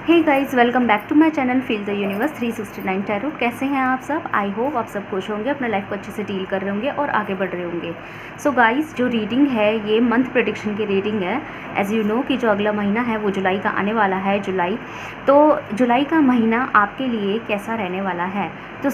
Hey guys, welcome back to my channel feel the universe 369 tarot. कैसे हैं आप सब? आई होप आप सब खुश होंगे, अपना लाइफ को अच्छे से डील कर रहे होंगे और आगे बढ़ रहे होंगे। सो गाइस, जो रीडिंग है ये मंथ प्रेडिक्शन की रीडिंग है। एज यू नो कि जो अगला महीना है वो जुलाई का आने वाला है, जुलाई। तो जुलाई का महीना आपके लिए कैसा रहने वाला है? तो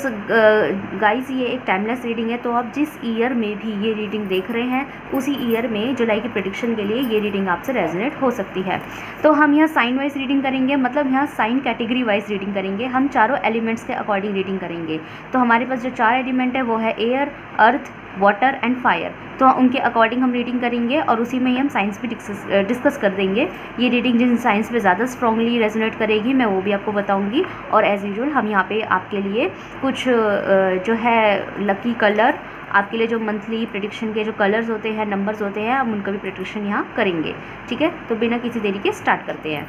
गाइस, ये एक टाइमलेस रीडिंग है। तो आप जिस ईयर में भी ये रीडिंग देख रहे हैं उसी ईयर में जुलाई की प्रेडिक्शन के लिए ये रीडिंग आपसे रेजोनेट हो सकती है। तो हम यहाँ साइन वाइज रीडिंग करेंगे, मतलब यहाँ साइन कैटेगरी वाइज रीडिंग करेंगे। हम चारों एलिमेंट्स के अकॉर्डिंग रीडिंग करेंगे। तो हमारे पास जो 4 एलिमेंट है वो है air, earth, water and fire. तो उनके अकॉर्डिंग हम रीडिंग करेंगे और उसी में ही हम साइंस भी डिस्कस कर देंगे। ये रीडिंग जिन साइंस पे ज़्यादा स्ट्रांगली रेजोनेट करेगी मैं वो भी आपको बताऊंगी। और एज़ यूजुअल हम यहाँ पे आपके लिए कुछ जो है लकी कलर, आपके लिए जो मंथली प्रेडिक्शन के जो कलर्स होते हैं, नंबर्स होते हैं, हम उनका भी प्रेडिक्शन यहाँ करेंगे। ठीक है, तो बिना किसी देरी के स्टार्ट करते हैं।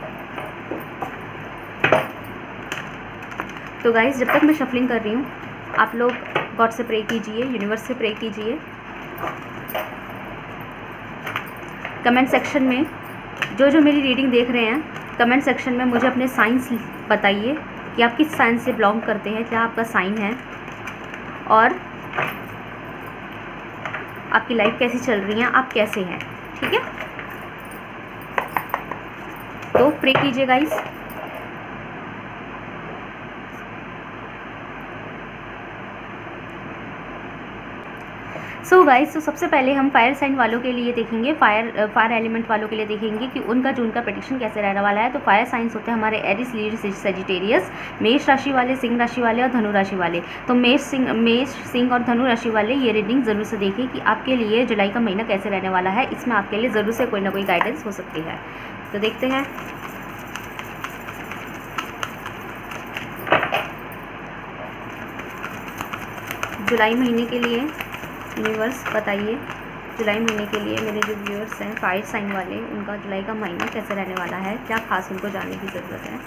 तो गाइस, जब तक मैं शफलिंग कर रही हूँ आप लोग गॉड से प्रे कीजिए, यूनिवर्स से प्रे कीजिए। कमेंट सेक्शन में जो मेरी रीडिंग देख रहे हैं, कमेंट सेक्शन में मुझे अपने साइंस बताइए कि आप किस साइंस से बिलोंग करते हैं, क्या आपका साइन है और आपकी लाइफ कैसी चल रही है, आप कैसे हैं। ठीक है, तो प्रे कीजिए गाइस। सो गाइस, तो सबसे पहले हम फायर साइन वालों के लिए देखेंगे, फायर एलिमेंट वालों के लिए देखेंगे कि उनका जून का प्रेडिक्शन कैसे रहने वाला है। तो फायर साइंस होते हैं हमारे एरिस, लीड, सेजिटेरियस, मेष राशि वाले, सिंह राशि वाले और धनु राशि वाले। तो मेष, सिंह और धनु राशि वाले ये रीडिंग ज़रूर से देखें कि आपके लिए जुलाई का महीना कैसे रहने वाला है। इसमें आपके लिए ज़रूर से कोई ना कोई गाइडेंस हो सकती है। तो देखते हैं। जुलाई महीने के लिए यूनिवर्स बताइए, जुलाई महीने के लिए मेरे जो व्यूअर्स हैं फायर साइन वाले, उनका जुलाई का महीना कैसे रहने वाला है, क्या खास उनको जानने की ज़रूरत है।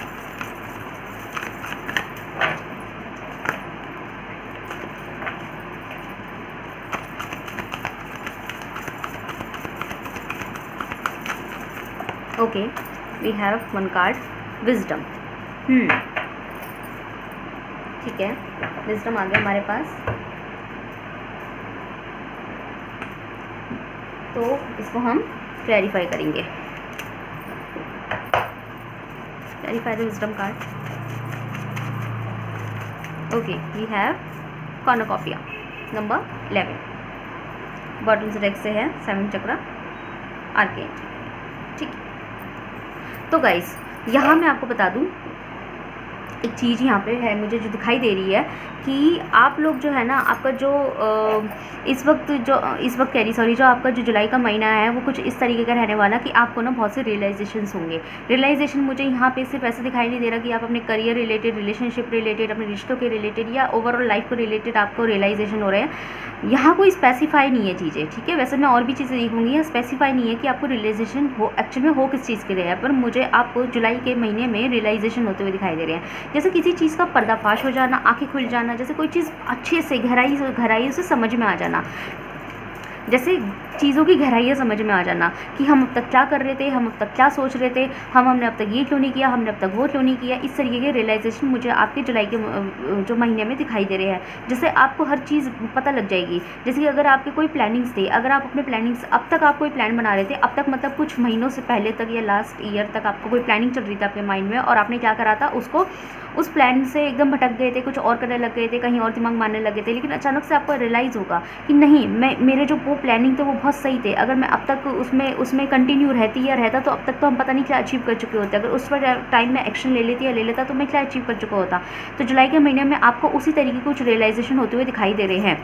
Okay, we have one card, wisdom. ठीक है, विजडम आ गया हमारे पास। तो इसको हम क्लैरिफाई करेंगे। Clarify the wisdom card. Okay, we have cornucopia number 11। Bottom से डेक से है 7 चक्रा आर्केड। ठीक, तो गाइस यहाँ मैं आपको बता दूँ एक चीज़ यहाँ पे है मुझे जो दिखाई दे रही है कि आप लोग जो है ना, आपका जो इस वक्त कह रही सॉरी, जो आपका जो जुलाई का महीना है वो कुछ इस तरीके का रहने वाला कि आपको ना बहुत से रियलाइजेशंस होंगे। रियलाइजेशन मुझे यहाँ पे सिर्फ ऐसे दिखाई नहीं दे रहा कि आप अपने करियर रिलेटेड, रिलेशनशिप रिलेटेड, अपने रिश्तों के रिलेटेड या ओवरऑल लाइफ को रिलेटेड आपको रियलाइजेशन हो रहे हैं। यहाँ कोई स्पेसिफाई नहीं है चीज़ें। ठीक है, वैसे मैं और भी चीज़ें देखूँगी, यहाँ स्पेसिफाई नहीं है कि आपको रियलाइजेशन हो एक्चुअल में हो किस चीज़ के लिए है, पर मुझे आपको जुलाई के महीने में रियलाइजेशन होते हुए दिखाई दे रहे हैं। जैसे किसी चीज़ का पर्दाफाश हो जाना, आंखें खुल जाना, जैसे कोई चीज़ अच्छे से गहराई से समझ में आ जाना, जैसे चीज़ों की गहराइयाँ समझ में आ जाना कि हम अब तक क्या कर रहे थे, हम अब तक क्या सोच रहे थे, हमने अब तक ये क्यों नहीं किया, हमने अब तक वो क्यों नहीं किया। इस तरीके के रियलाइजेशन मुझे आपके जुलाई के जो महीने में दिखाई दे रहे हैं। जैसे आपको हर चीज़ पता लग जाएगी। जैसे कि अगर आपके कोई प्लानिंग्स थे, अगर आप अपने प्लानिंग्स अब तक आप कोई प्लान बना रहे थे, अब तक मतलब कुछ महीनों से पहले तक या लास्ट ईयर तक आपको कोई प्लानिंग चल रही थी आपके माइंड में, और आपने क्या करा था, उसको उस प्लान से एकदम भटक गए थे, कुछ और करने लग गए थे, कहीं और दिमाग मारने लगे थे। लेकिन अचानक से आपको रियलाइज़ होगा कि नहीं, मेरे जो वो प्लानिंग थे वो बहुत सही थे। अगर मैं अब तक उसमें कंटिन्यू रहती या रहता तो अब तक तो हम पता नहीं क्या अचीव कर चुके होते। अगर उस पर टाइम में एक्शन ले लेती या ले लेता तो मैं क्या अचीव कर चुका होता। तो जुलाई के महीने में आपको उसी तरीके के कुछ रियलाइजेशन होते हुए दिखाई दे रहे हैं।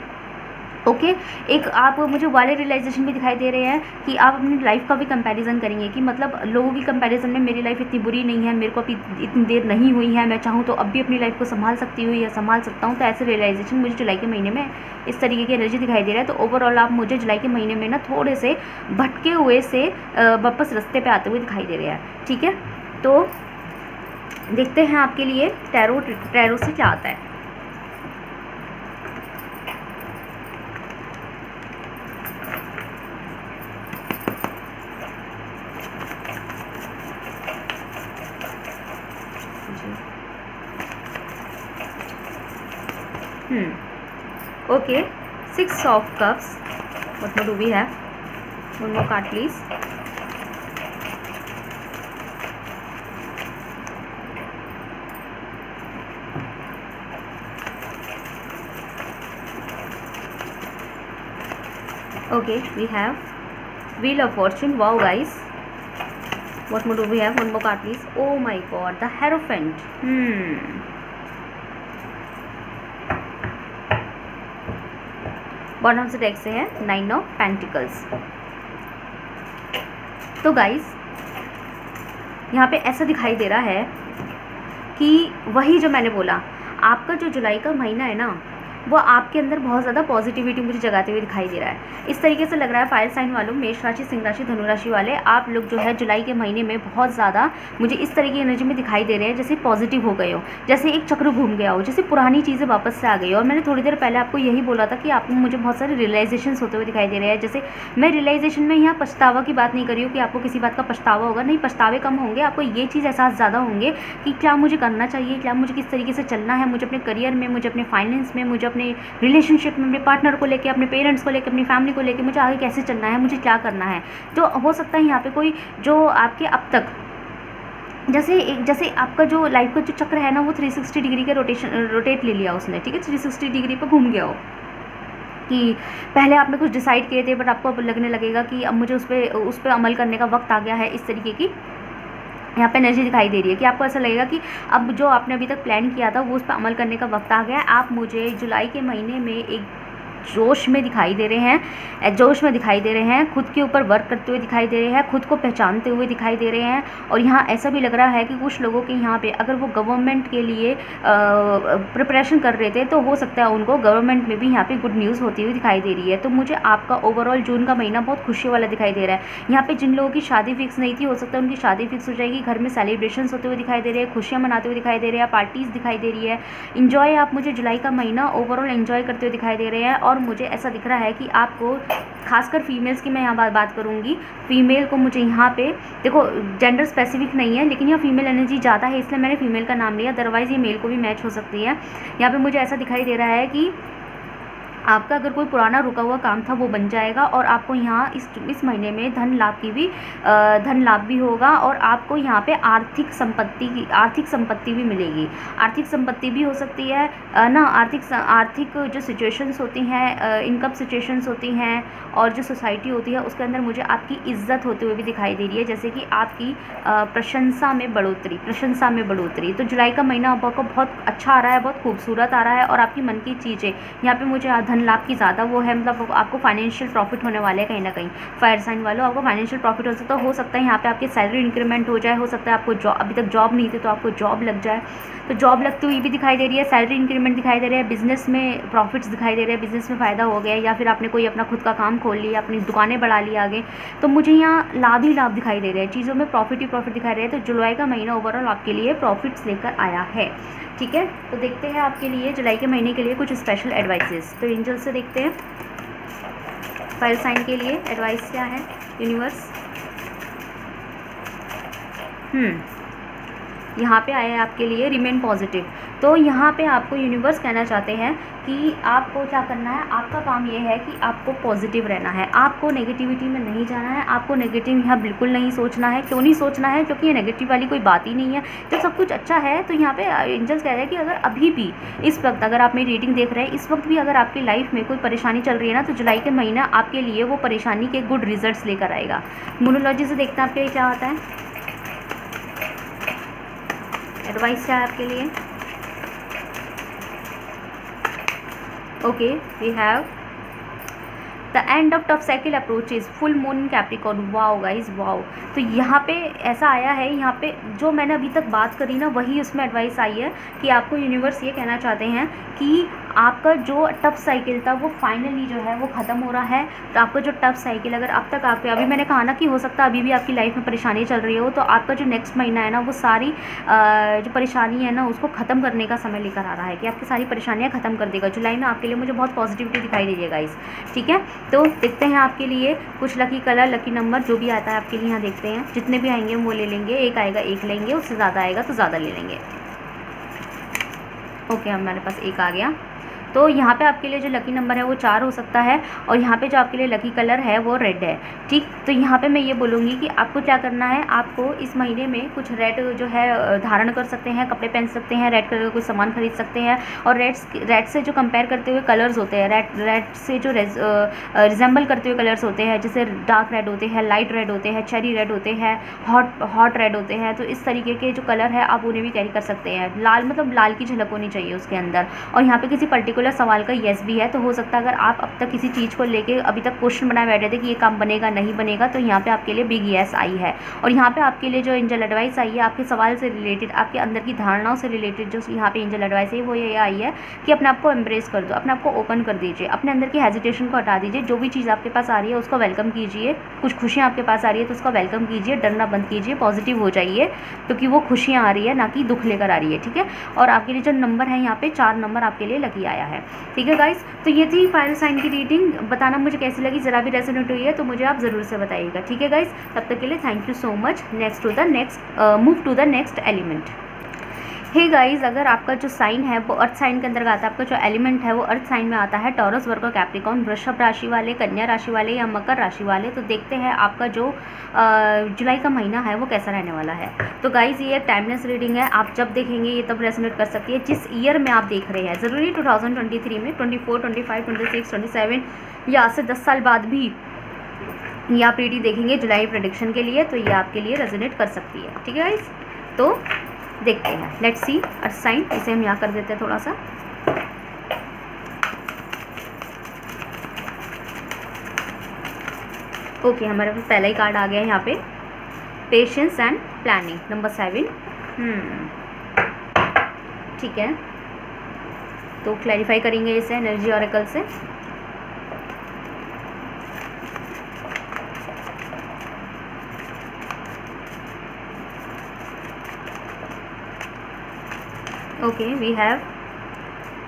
ओके, एक आप मुझे वाले रियलाइजेशन भी दिखाई दे रहे हैं कि आप अपनी लाइफ का भी कंपैरिजन करेंगे कि मतलब लोगों की कंपैरिजन में मेरी लाइफ इतनी बुरी नहीं है, मेरे को अभी इतनी देर नहीं हुई है, मैं चाहूँ तो अब भी अपनी लाइफ को संभाल सकती हूँ या संभाल सकता हूँ। तो ऐसे रियलाइजेशन मुझे जुलाई के महीने में इस तरीके की एनर्जी दिखाई दे रहा है। तो ओवरऑल आप मुझे जुलाई के महीने में ना थोड़े से भटके हुए से वापस रास्ते पर आते हुए दिखाई दे रहे हैं। ठीक है, तो देखते हैं आपके लिए टैरो से क्या आता है। Okay, 6 of cups. What more do we have? One more card please. Okay, we have Wheel of Fortune. Wow guys, what more do we have? One more card please. Oh my god, the Hierophant. Bottom से deck से है 9 of pentacles. तो guys यहाँ पे ऐसा दिखाई दे रहा है कि वही जो मैंने बोला, आपका जो जुलाई का महीना है ना, वो आपके अंदर बहुत ज़्यादा पॉजिटिविटी मुझे जगाते हुए दिखाई दे रहा है. इस तरीके से लग रहा है फायर साइन वालों, मेष राशि, सिंह राशि, धनु राशि वाले, आप लोग जो है जुलाई के महीने में बहुत ज़्यादा मुझे इस तरह की एनर्जी में दिखाई दे रहे हैं जैसे पॉजिटिव हो गए हो, जैसे एक चक्र घूम गया हो, जैसे पुरानी चीज़ें वापस से आ गई. और मैंने थोड़ी देर पहले आपको यही बोला था कि आपको मुझे बहुत सारे रियलाइजेशन होते हुए दिखाई दे रहे हैं. जैसे मैं रियलाइजेशन में यहाँ पछतावा की बात नहीं कर रही हूँ कि आपको किसी बात का पछतावा होगा, नहीं, पछतावे कम होंगे, आपको ये चीज़ एहसास ज़्यादा होंगे कि क्या मुझे करना चाहिए, क्या मुझे किस तरीके से चलना है, मुझे अपने करियर में, मुझे अपने फाइनेंस में, मुझे अपने रिलेशनशिप में, अपने पार्टनर को लेके, अपने पेरेंट्स को लेके, अपनी फैमिली को लेके मुझे आगे कैसे चलना है, मुझे क्या करना है. तो हो सकता है यहाँ पे कोई जो आपके अब तक जैसे आपका जो लाइफ का जो चक्र है ना, वो 360 डिग्री का रोटेट ले लिया उसने, ठीक है, 360 डिग्री पर घूम गया हो कि पहले आपने कुछ डिसाइड किए थे बट आपको अब लगने लगेगा कि अब मुझे उस पर अमल करने का वक्त आ गया है. इस तरीके की यहाँ पे एनर्जी दिखाई दे रही है कि आपको ऐसा लगेगा कि अब जो आपने अभी तक प्लान किया था वो उस पर अमल करने का वक्त आ गया है. आप मुझे जुलाई के महीने में एक जोश में दिखाई दे रहे हैं, खुद के ऊपर वर्क करते हुए दिखाई दे रहे हैं, खुद को पहचानते हुए दिखाई दे रहे हैं. और यहाँ ऐसा भी लग रहा है कि कुछ लोगों के यहाँ पे अगर वो गवर्नमेंट के लिए प्रिपरेशन कर रहे थे तो हो सकता है उनको गवर्नमेंट में भी यहाँ पे गुड न्यूज़ होती हुई दिखाई दे रही है. तो मुझे आपका ओवरऑल जून का महीना बहुत खुशी वाला दिखाई दे रहा है. यहाँ पे जिन लोगों की शादी फिक्स नहीं थी, हो सकता है उनकी शादी फिक्स हो जाएगी, घर में सेलिब्रेशन होते हुए दिखाई दे रहे हैं, खुशियाँ मनाते हुए दिखाई दे रहे हैं, पार्टीज़ दिखाई दे रही है. इन्जॉय आप मुझे जुलाई का महीना ओवरऑल एन्जॉय करते हुए दिखाई दे रहे हैं. और मुझे ऐसा दिख रहा है कि आपको खासकर फीमेल्स की मैं यहाँ बात करूँगी, फीमेल को मुझे यहाँ पे देखो जेंडर स्पेसिफिक नहीं है, लेकिन यहाँ फीमेल एनर्जी ज़्यादा है इसलिए मैंने फीमेल का नाम लिया, अदरवाइज़ ये मेल को भी मैच हो सकती है. यहाँ पे मुझे ऐसा दिखाई दे रहा है कि आपका अगर कोई पुराना रुका हुआ काम था वो बन जाएगा और आपको यहाँ इस महीने में धन लाभ भी होगा. और आपको यहाँ पे आर्थिक संपत्ति भी मिलेगी. आर्थिक संपत्ति भी हो सकती है ना, आर्थिक जो सिचुएशंस होती हैं, इनकम सिचुएशंस होती हैं और जो सोसाइटी होती है उसके अंदर मुझे आपकी इज्जत होते हुए भी दिखाई दे रही है, जैसे कि आपकी प्रशंसा में बढ़ोतरी. तो जुलाई का महीना आपको बहुत अच्छा आ रहा है, बहुत खूबसूरत आ रहा है. और आपकी मन की चीज़ें यहाँ पे मुझे लाभ की ज़्यादा वो है, मतलब आपको फाइनेंशियल प्रॉफिट होने वाले हैं कहीं ना कहीं. फायर साइन वालों आपको फाइनेंशियल प्रॉफिट हो सकता है यहाँ पे आपकी सैलरी इंक्रीमेंट हो जाए, हो सकता है आपको अभी तक जॉब नहीं थी तो आपको जॉब लग जाए, तो जॉब लगती हुई भी दिखाई दे रही है, सैलरी इंक्रीमेंट दिखाई दे रहा है, बिजनेस में प्रॉफिट्स दिखाई दे रहे हैं, बिजनेस में फ़ायदा हो गया, या फिर आपने कोई अपना खुद का काम खोल लिया, अपनी दुकानें बढ़ा ली आगे. तो मुझे यहाँ लाभ ही लाभ दिखाई दे रहे हैं, चीज़ों में प्रॉफिट ही प्रॉफिट दिखाई दे रहे हैं. तो जुलाई का महीना ओवरऑल आपके लिए प्रॉफिट्स लेकर आया है, ठीक है. तो देखते हैं आपके लिए जुलाई के महीने के लिए कुछ स्पेशल एडवाइसेस. तो एंजल से देखते हैं फायर साइन के लिए एडवाइस क्या है यूनिवर्स. यहाँ पे आया है आपके लिए रिमेन पॉजिटिव. तो यहाँ पे आपको यूनिवर्स कहना चाहते हैं कि आपको क्या करना है, आपका काम ये है कि आपको पॉजिटिव रहना है, आपको नेगेटिविटी में नहीं जाना है, आपको नेगेटिव यहाँ बिल्कुल नहीं सोचना है. क्यों नहीं सोचना है, क्योंकि ये नेगेटिव वाली कोई बात ही नहीं है. जब सब कुछ अच्छा है तो यहाँ पे एंजल्स कह रहे हैं कि अगर अभी भी इस वक्त अगर आप मेरी रीडिंग देख रहे हैं, इस वक्त भी अगर आपकी लाइफ में कोई परेशानी चल रही है ना, तो जुलाई के महीना आपके लिए वो परेशानी के गुड रिजल्ट्स लेकर आएगा. मोनोलॉजी से देखते हैं आपके क्या होता है, एडवाइस क्या है आपके लिए. Okay, we have the end of tough cycle approaches, full moon in Capricorn. Wow guys wow. तो यहाँ पे ऐसा आया है, यहाँ पे जो मैंने अभी तक बात करी ना वही उसमें एडवाइस आई है कि आपको यूनिवर्स ये कहना चाहते हैं कि आपका जो टफ साइकिल था वो फाइनली जो है वो ख़त्म हो रहा है. तो आपका जो टफ साइकिल अगर अब तक आपके अभी मैंने कहा ना कि हो सकता है अभी भी आपकी लाइफ में परेशानी चल रही हो, तो आपका जो नेक्स्ट महीना है ना वो सारी जो परेशानी है ना उसको ख़त्म करने का समय लेकर आ रहा है कि आपकी सारी परेशानियाँ ख़त्म कर देगा. जुलाई में आपके लिए मुझे बहुत पॉजिटिविटी दिखाई दे रही है गाइस, ठीक है. तो देखते हैं आपके लिए कुछ लकी कलर, लकी नंबर जो भी आता है आपके लिए यहाँ देखते हैं. जितने भी आएंगे वो ले लेंगे, एक आएगा एक लेंगे, उससे ज़्यादा आएगा तो ज़्यादा ले लेंगे. ओके, हमारे पास एक आ गया. तो यहाँ पे आपके लिए जो लकी नंबर है वो 4 हो सकता है, और यहाँ पे जो आपके लिए लकी कलर है वो रेड है। ठीक, तो यहाँ पे मैं ये बोलूँगी कि आपको क्या करना है, आपको इस महीने में कुछ रेड जो है धारण कर सकते हैं, कपड़े पहन सकते हैं, रेड कलर का कुछ सामान खरीद सकते हैं। और रेड से जो कंपेयर करते हुए कलर्स होते हैं, रेड से जो रिजेंबल करते हुए कलर्स होते हैं, जैसे डार्क रेड होते हैं, लाइट रेड होते हैं, चेरी रेड होते हैं, हॉट रेड होते हैं, तो इस तरीके के जो कलर है आप उन्हें भी कैरी कर सकते हैं। लाल मतलब लाल की झलक होनी चाहिए उसके अंदर। और यहाँ पे किसी पर्टिकुलर सवाल का येस भी है, तो हो सकता है अगर आप अब तक किसी चीज़ को लेके अभी तक क्वेश्चन बनाए बैठे थे कि ये काम बनेगा नहीं बनेगा, तो यहाँ पे आपके लिए बिग येस आई है। और यहाँ पे आपके लिए जो एंजल एडवाइस आई है आपके सवाल से रिलेटेड, आपके अंदर की धारणाओं से रिलेटेड, जो यहाँ पे एंजल एडवाइस है वो ये आई है कि अपने आप को एम्ब्रेस कर दो, अपने आप को ओपन कर दीजिए, अपने अंदर की हेजिटेशन को हटा दीजिए। जो भी चीज़ आपके पास आ रही है उसको वेलकम कीजिए। कुछ खुशियाँ आपके पास आ रही है तो उसका वेलकम कीजिए, डरना बंद कीजिए, पॉजिटिव हो जाइए, क्योंकि वो खुशियाँ आ रही है ना कि दुख लेकर आ रही है। ठीक है, और आपके लिए जो नंबर है यहाँ पे 4 नंबर आपके लिए लकी आया है। ठीक है गाइस, तो ये थी फायर साइन की रीडिंग। बताना मुझे कैसी लगी, ज़रा भी रेजोनेट हुई है तो मुझे आप ज़रूर से बताइएगा। ठीक है गाइस, तब तक के लिए thank you so much. Move to the next element. Hey guys, अगर आपका जो साइन है वो अर्थ साइन के अंदर आता है, आपका जो एलिमेंट है वो अर्थ साइन में आता है, टॉरस, वर्गो, कैप्रिकॉर्न, वृषभ राशि वाले, कन्या राशि वाले या मकर राशि वाले, तो देखते हैं आपका जो जुलाई का महीना है वो कैसा रहने वाला है। तो गाइस, ये एक टाइमलेस रीडिंग है, आप जब देखेंगे ये तब रेजोनेट कर सकती है, जिस ईयर में आप देख रहे हैं। ज़रूरी 2023 में, 24, 25, 26, 27 या आज से 10 साल बाद भी ये आप रीडिंग देखेंगे जुलाई प्रेडिक्शन के लिए, तो ये आपके लिए रेजोनेट कर सकती है। ठीक है गाइस, तो देखते हैं, लेट्स सी अर्थ साइन। इसे हम यहाँ कर देते हैं थोड़ा सा। ओके, हमारे पास पहला ही कार्ड आ गया है यहाँ पे, पेशेंस एंड प्लानिंग, नंबर 7। ठीक है, तो क्लैरिफाई करेंगे इसे एनर्जी ऑरेकल से। Okay, we have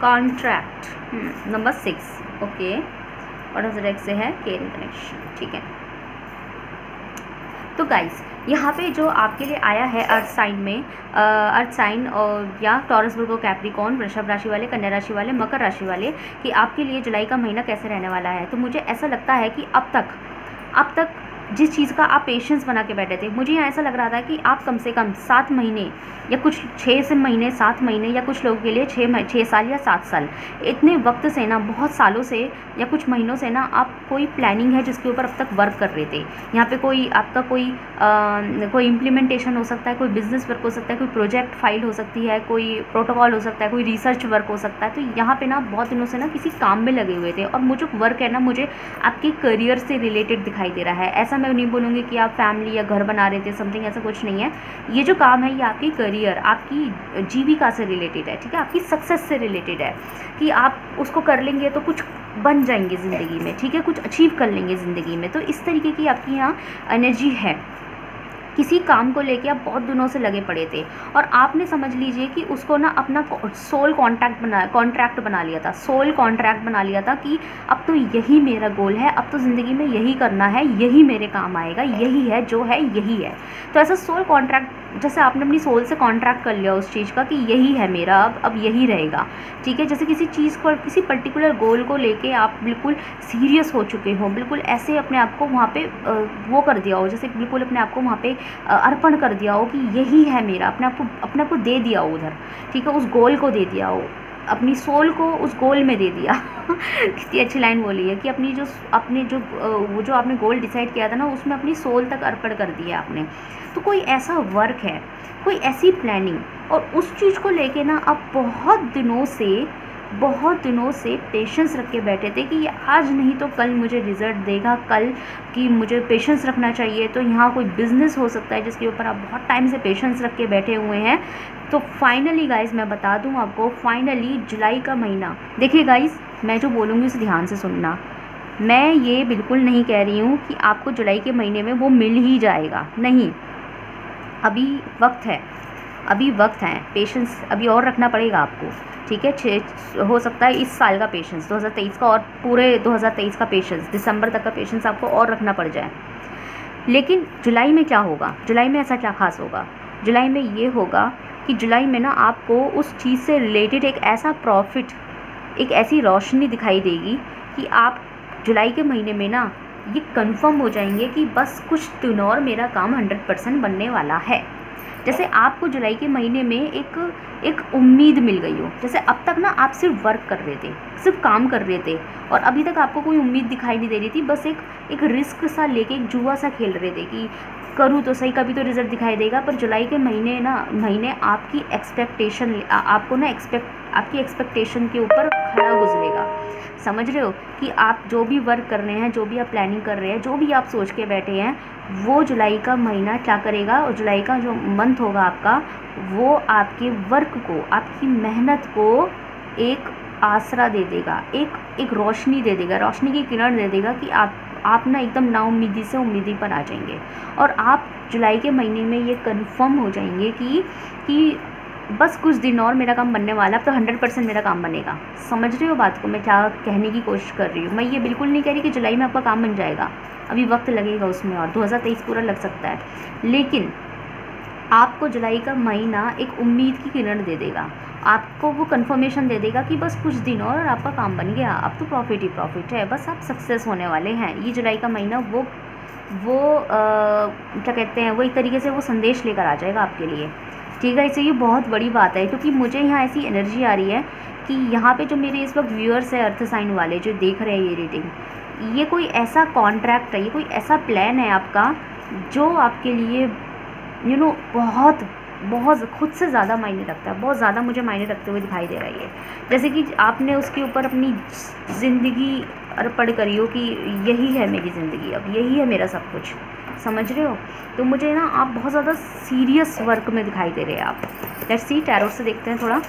contract, number 6। Okay, और डेक से है केयरिंग कनेक्शन। ठीक है, तो गाइस यहाँ पे जो आपके लिए आया है अर्थ साइन में, अर्थ साइन और या टॉरस, वर्गो, कैप्रिकॉर्न, वृषभ राशि वाले, कन्या राशि वाले, मकर राशि वाले, कि आपके लिए जुलाई का महीना कैसे रहने वाला है। तो मुझे ऐसा लगता है कि अब तक जिस चीज़ का आप पेशेंस बना के बैठे थे, मुझे यहाँ ऐसा लग रहा था कि आप कम से कम 7 महीने या कुछ 6 महीने 7 महीने या कुछ लोगों के लिए 6 साल या 7 साल, इतने वक्त से ना, बहुत सालों से या कुछ महीनों से ना आप कोई प्लानिंग है जिसके ऊपर अब तक वर्क कर रहे थे। यहाँ पे कोई आपका कोई इम्प्लीमेंटेशन हो सकता है, कोई बिजनेस वर्क हो सकता है, कोई प्रोजेक्ट फाइल हो सकती है, कोई प्रोटोकॉल हो सकता है, कोई रिसर्च वर्क हो सकता है। तो यहाँ पे ना बहुत दिनों से ना किसी काम में लगे हुए थे, और मुझे वर्क है ना, मुझे आपके करियर से रिलेटेड दिखाई दे रहा है। ऐसा मैं नहीं बोलूँगी कि आप फैमिली या घर बना रहे थे, समथिंग, ऐसा कुछ नहीं है। ये जो काम है ये आपकी करियर, आपकी जीविका से रिलेटेड है। ठीक है, आपकी सक्सेस से रिलेटेड है, कि आप उसको कर लेंगे तो कुछ बन जाएंगे ज़िंदगी में। ठीक है, कुछ अचीव कर लेंगे ज़िंदगी में। तो इस तरीके की आपकी यहाँ एनर्जी है। किसी काम को लेके आप बहुत दिनों से लगे पड़े थे, और आपने समझ लीजिए कि उसको ना अपना सोल कॉन्ट्रैक्ट बना लिया था, सोल कॉन्ट्रैक्ट बना लिया था कि अब तो यही मेरा गोल है, अब तो ज़िंदगी में यही करना है, यही मेरे काम आएगा, यही है जो है यही है। तो ऐसा सोल कॉन्ट्रैक्ट, जैसे आपने अपनी सोल से कॉन्ट्रैक्ट कर लिया उस चीज़ का कि यही है मेरा, अब यही रहेगा। ठीक है, जैसे किसी चीज़ को, किसी पर्टिकुलर गोल को लेके आप बिल्कुल सीरियस हो चुके हो, बिल्कुल ऐसे अपने आप को वहाँ पे वो कर दिया हो, जैसे बिल्कुल अपने आप को वहाँ पे अर्पण कर दिया हो कि यही है मेरा, अपने आप को दे दिया हो उधर। ठीक है, उस गोल को दे दिया हो, अपनी सोल को उस गोल में दे दिया। कितनी अच्छी लाइन बोली है कि वो जो आपने गोल डिसाइड किया था ना, उसमें अपनी सोल तक अर्पण कर दिया आपने। तो कोई ऐसा वर्क है, कोई ऐसी प्लानिंग, और उस चीज़ को लेके ना आप बहुत दिनों से पेशेंस रख के बैठे थे कि ये आज नहीं तो कल मुझे रिज़ल्ट देगा, कल कि मुझे पेशेंस रखना चाहिए। तो यहाँ कोई बिज़नेस हो सकता है जिसके ऊपर आप बहुत टाइम से पेशेंस रख के बैठे हुए हैं। तो फाइनली गाइज़ मैं बता दूँ आपको, फाइनली जुलाई का महीना, देखिए गाइज़ मैं जो बोलूँगी उसे ध्यान से सुनना। मैं ये बिल्कुल नहीं कह रही हूँ कि आपको जुलाई के महीने में वो मिल ही जाएगा, नहीं, अभी वक्त है, पेशेंस अभी और रखना पड़ेगा आपको। ठीक है, हो सकता है इस साल का पेशेंस, 2023 का, और पूरे 2023 का पेशेंस, दिसंबर तक का पेशेंस आपको और रखना पड़ जाए। लेकिन जुलाई में क्या होगा, जुलाई में ऐसा क्या खास होगा? जुलाई में ये होगा कि जुलाई में ना आपको उस चीज़ से रिलेटेड एक ऐसा प्रॉफिट एक ऐसी रोशनी दिखाई देगी कि आप जुलाई के महीने में ना ये कंफर्म हो जाएंगे कि बस कुछ दिनों और मेरा काम 100% बनने वाला है। जैसे आपको जुलाई के महीने में एक उम्मीद मिल गई हो। जैसे अब तक ना आप सिर्फ वर्क कर रहे थे, सिर्फ काम कर रहे थे, और अभी तक आपको कोई उम्मीद दिखाई नहीं दे रही थी। बस एक रिस्क सा लेके एक जुआ सा खेल रहे थे कि करूँ तो सही, कभी तो रिजल्ट दिखाई देगा। पर जुलाई के महीने आपकी एक्सपेक्टेशन आपको ना आपकी एक्सपेक्टेशन के ऊपर खड़ा गुजरेगा। समझ रहे हो कि आप जो भी वर्क कर रहे हैं, जो भी आप प्लानिंग कर रहे हैं, जो भी आप सोच के बैठे हैं, वो जुलाई का महीना क्या करेगा, और जुलाई का जो मंथ होगा आपका, वो आपके वर्क को, आपकी मेहनत को एक आसरा दे देगा, एक रोशनी दे देगा, रोशनी की किरण दे देगा कि आप ना एकदम नाउम्मीदी से उम्मीदी पर आ जाएंगे। और आप जुलाई के महीने में ये कंफर्म हो जाएंगे कि बस कुछ दिन और मेरा काम बनने वाला है, अब तो 100% मेरा काम बनेगा। समझ रहे हो बात को मैं क्या कहने की कोशिश कर रही हूँ। मैं ये बिल्कुल नहीं कह रही कि जुलाई में आपका काम बन जाएगा, अभी वक्त लगेगा उसमें, और 2023 पूरा लग सकता है। लेकिन आपको जुलाई का महीना एक उम्मीद की किरण दे देगा, आपको वो कंफर्मेशन दे देगा कि बस कुछ दिन और आपका काम बन गया, अब तो प्रॉफिट ही प्रॉफिट है, बस आप सक्सेस होने वाले हैं। ये जुलाई का महीना वो क्या कहते हैं, वो एक तरीके से वो संदेश लेकर आ जाएगा आपके लिए। ठीक है, इससे ये बहुत बड़ी बात है, क्योंकि मुझे यहाँ ऐसी एनर्जी आ रही है कि यहाँ पे जो मेरे इस वक्त व्यूअर्स है अर्थ साइन वाले जो देख रहे हैं ये रीडिंग, ये कोई ऐसा कॉन्ट्रैक्ट है, ये कोई ऐसा प्लान है आपका जो आपके लिए बहुत बहुत खुद से ज़्यादा मायने रखता है, बहुत ज़्यादा मुझे मायने रखते हुए दिखाई दे रहा है ये। जैसे कि आपने उसके ऊपर अपनी ज़िंदगी अर्पण करी हो कि यही है मेरी ज़िंदगी, अब यही है मेरा सब कुछ। समझ रहे हो? तो मुझे ना आप बहुत ज़्यादा सीरियस वर्क में दिखाई दे रहे हैं आप। लेट्स सी, टैरो से देखते हैं थोड़ा।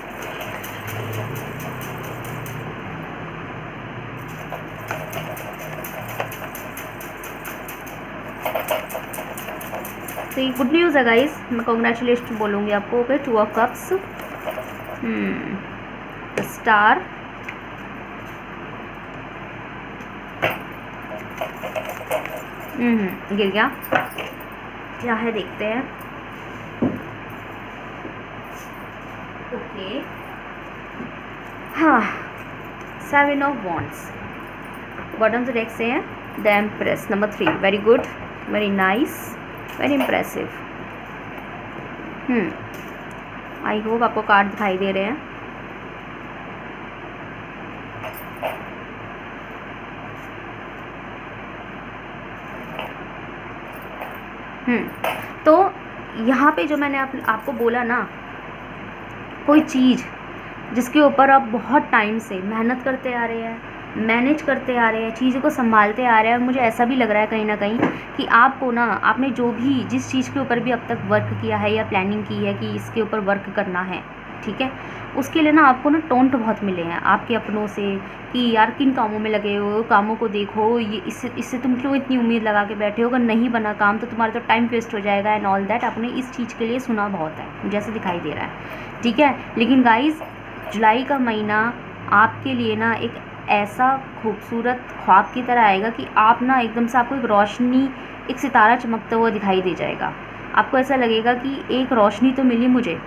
तो ये गुड न्यूज़ है गाइस, मैं कॉन्ग्रेचुलेशन बोलूँगी आपको। ओके, 2 ऑफ कप्स, स्टार, गिर गया, क्या है देखते हैं। ओके, हाँ, 7 ऑफ वॉन्ड्स, बॉटम से डेक से हैं the empress, number 3, very good, very nice, very impressive. I hope आपको कार्ड दिखाई दे रहे हैं। तो यहाँ पे जो मैंने आपको बोला ना, कोई चीज़ जिसके ऊपर आप बहुत टाइम से मेहनत करते आ रहे हैं, मैनेज करते आ रहे हैं, चीज़ों को संभालते आ रहे हैं, और मुझे ऐसा भी लग रहा है कहीं ना कहीं कि आपको ना, आपने जो भी जिस चीज़ के ऊपर भी अब तक वर्क किया है या प्लानिंग की है कि इसके ऊपर वर्क करना है, ठीक है, उसके लिए ना आपको ना टोंट बहुत मिले हैं आपके अपनों से कि यार किन कामों में लगे हो, कामों को देखो, ये इससे तुम क्यों इतनी उम्मीद लगा के बैठे हो, अगर नहीं बना काम तो तुम्हारा तो टाइम वेस्ट हो जाएगा एंड ऑल दैट। आपने इस चीज़ के लिए सुना बहुत है, मुझे ऐसा दिखाई दे रहा है। ठीक है, लेकिन गाइज जुलाई का महीना आपके लिए ना एक ऐसा खूबसूरत ख्वाब की तरह आएगा कि आप ना एकदम से आपको एक रोशनी, एक सितारा चमकता हुआ दिखाई दे जाएगा। आपको ऐसा लगेगा कि एक रोशनी तो मिली मुझे,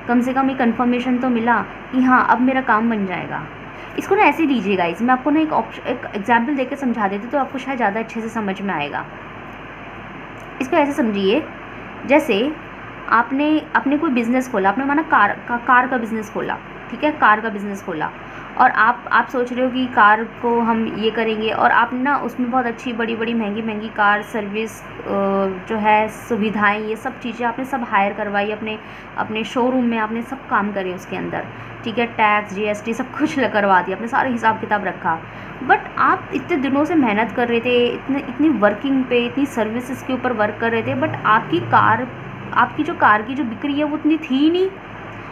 कम से कम एक कन्फर्मेशन तो मिला कि हाँ अब मेरा काम बन जाएगा। इसको ना ऐसे लीजिए गाइस, मैं आपको ना एक एग्जाम्पल देकर समझा देती तो आपको शायद ज़्यादा अच्छे से समझ में आएगा। इसको ऐसे समझिए, जैसे आपने कोई बिज़नेस खोला, आपने माना कार का बिज़नेस खोला, ठीक है, कार का बिज़नेस खोला, और आप सोच रहे हो कि कार को हम ये करेंगे, और आप ना उसमें बहुत अच्छी बड़ी महंगी कार सर्विस जो है, सुविधाएं, ये सब चीज़ें आपने सब हायर करवाई अपने शोरूम में, आपने सब काम करे उसके अंदर, ठीक है, टैक्स GST सब कुछ करवा दिया, आपने सारे हिसाब किताब रखा। बट आप इतने दिनों से मेहनत कर रहे थे, इतनी वर्किंग पे, इतनी सर्विसेज के ऊपर वर्क कर रहे थे, बट आपकी जो कार की जो बिक्री है वो उतनी थी ही नहीं,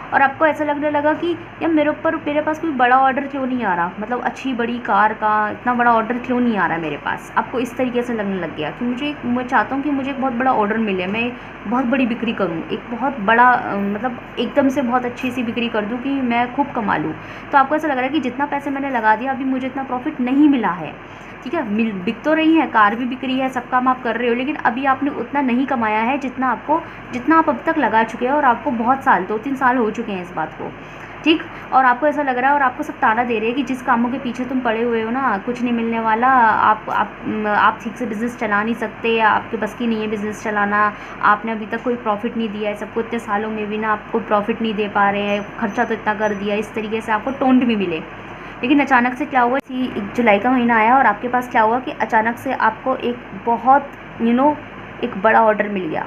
और आपको ऐसा लगने लगा कि यार मेरे पास कोई बड़ा ऑर्डर क्यों नहीं आ रहा, मतलब अच्छी बड़ी कार का इतना बड़ा ऑर्डर क्यों नहीं आ रहा है मेरे पास। आपको इस तरीके से लगने लग गया कि मैं चाहता हूँ कि मुझे एक बहुत बड़ा ऑर्डर मिले, मैं बहुत बड़ी बिक्री करूँ, एक बहुत बड़ा मतलब एकदम से बहुत अच्छी सी बिक्री कर दूँ कि मैं खूब कमा लूँ। तो आपको ऐसा लग रहा है कि जितना पैसे मैंने लगा दिया अभी मुझे इतना प्रॉफिट नहीं मिला है, ठीक है, बिक तो रही है, कार भी बिक रही है, सब काम आप कर रहे हो, लेकिन अभी आपने उतना नहीं कमाया है जितना आप अब तक लगा चुके हैं, और आपको बहुत साल 2-3 साल हो चुके हैं इस बात को। ठीक। और आपको ऐसा लग रहा है और आपको सब ताना दे रहे हैं कि जिस कामों के पीछे तुम पड़े हुए हो ना, कुछ नहीं मिलने वाला, आप ठीक से बिज़नेस चला नहीं सकते, आपके बस की नहीं है बिज़नेस चलाना, आपने अभी तक कोई प्रॉफिट नहीं दिया है सबको, इतने सालों में भी ना आपको प्रॉफिट नहीं दे पा रहे हैं, खर्चा तो इतना कर दिया, इस तरीके से आपको टोंट भी मिले। लेकिन अचानक से क्या हुआ, इसी जुलाई का महीना आया और आपके पास क्या हुआ कि अचानक से आपको एक बहुत एक बड़ा ऑर्डर मिल गया।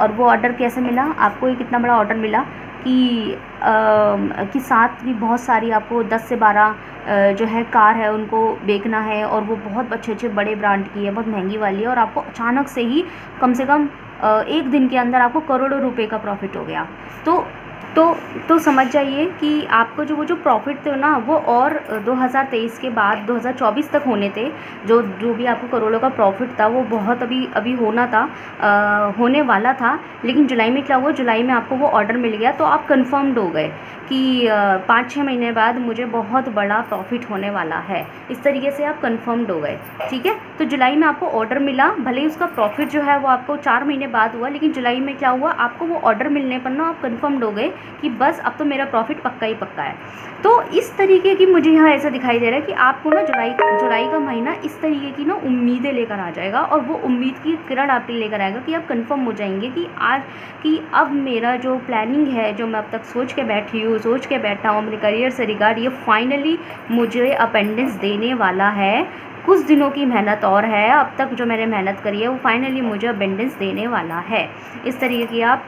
और वो ऑर्डर कैसे मिला आपको, एक इतना बड़ा ऑर्डर मिला कि साथ भी बहुत सारी आपको 10 से 12 जो है कार है उनको बेचना है, और वो बहुत अच्छे बड़े ब्रांड की है, बहुत महंगी वाली है, और आपको अचानक से ही कम से कम एक दिन के अंदर आपको करोड़ों रुपए का प्रॉफिट हो गया। तो समझ जाइए कि आपको वो जो प्रॉफिट थे ना, वो और 2023 के बाद 2024 तक होने थे। जो भी आपको करोड़ों का प्रॉफिट था वो बहुत अभी होना था, होने वाला था। लेकिन जुलाई में क्या हुआ, जुलाई में आपको वो ऑर्डर मिल गया, तो आप कंफर्म्ड हो गए कि 5-6 महीने बाद मुझे बहुत बड़ा प्रॉफिट होने वाला है। इस तरीके से आप कंफर्म्ड हो गए, ठीक है। तो जुलाई में आपको ऑर्डर मिला, भले ही उसका प्रॉफिट जो है वो आपको 4 महीने बाद हुआ, लेकिन जुलाई में क्या हुआ, आपको वो ऑर्डर मिलने पर ना आप कंफर्म्ड हो गए कि बस अब तो मेरा प्रॉफिट पक्का ही पक्का है। तो इस तरीके की मुझे यहाँ ऐसा दिखाई दे रहा है कि आपको ना जुलाई का महीना इस तरीके की ना उम्मीदें लेकर आ जाएगा, और वो उम्मीद की किरण आपके लेकर आएगा कि आप कंफर्म हो जाएंगे कि अब मेरा जो प्लानिंग है, जो मैं अब तक सोच के बैठा हूँ अपने करियर से रिगार्ड, ये फाइनली मुझे अपेंडेंस देने वाला है। कुछ दिनों की मेहनत और है, अब तक जो मैंने मेहनत करी है वो फाइनली मुझे अपेंडेंस देने वाला है। इस तरीके की आप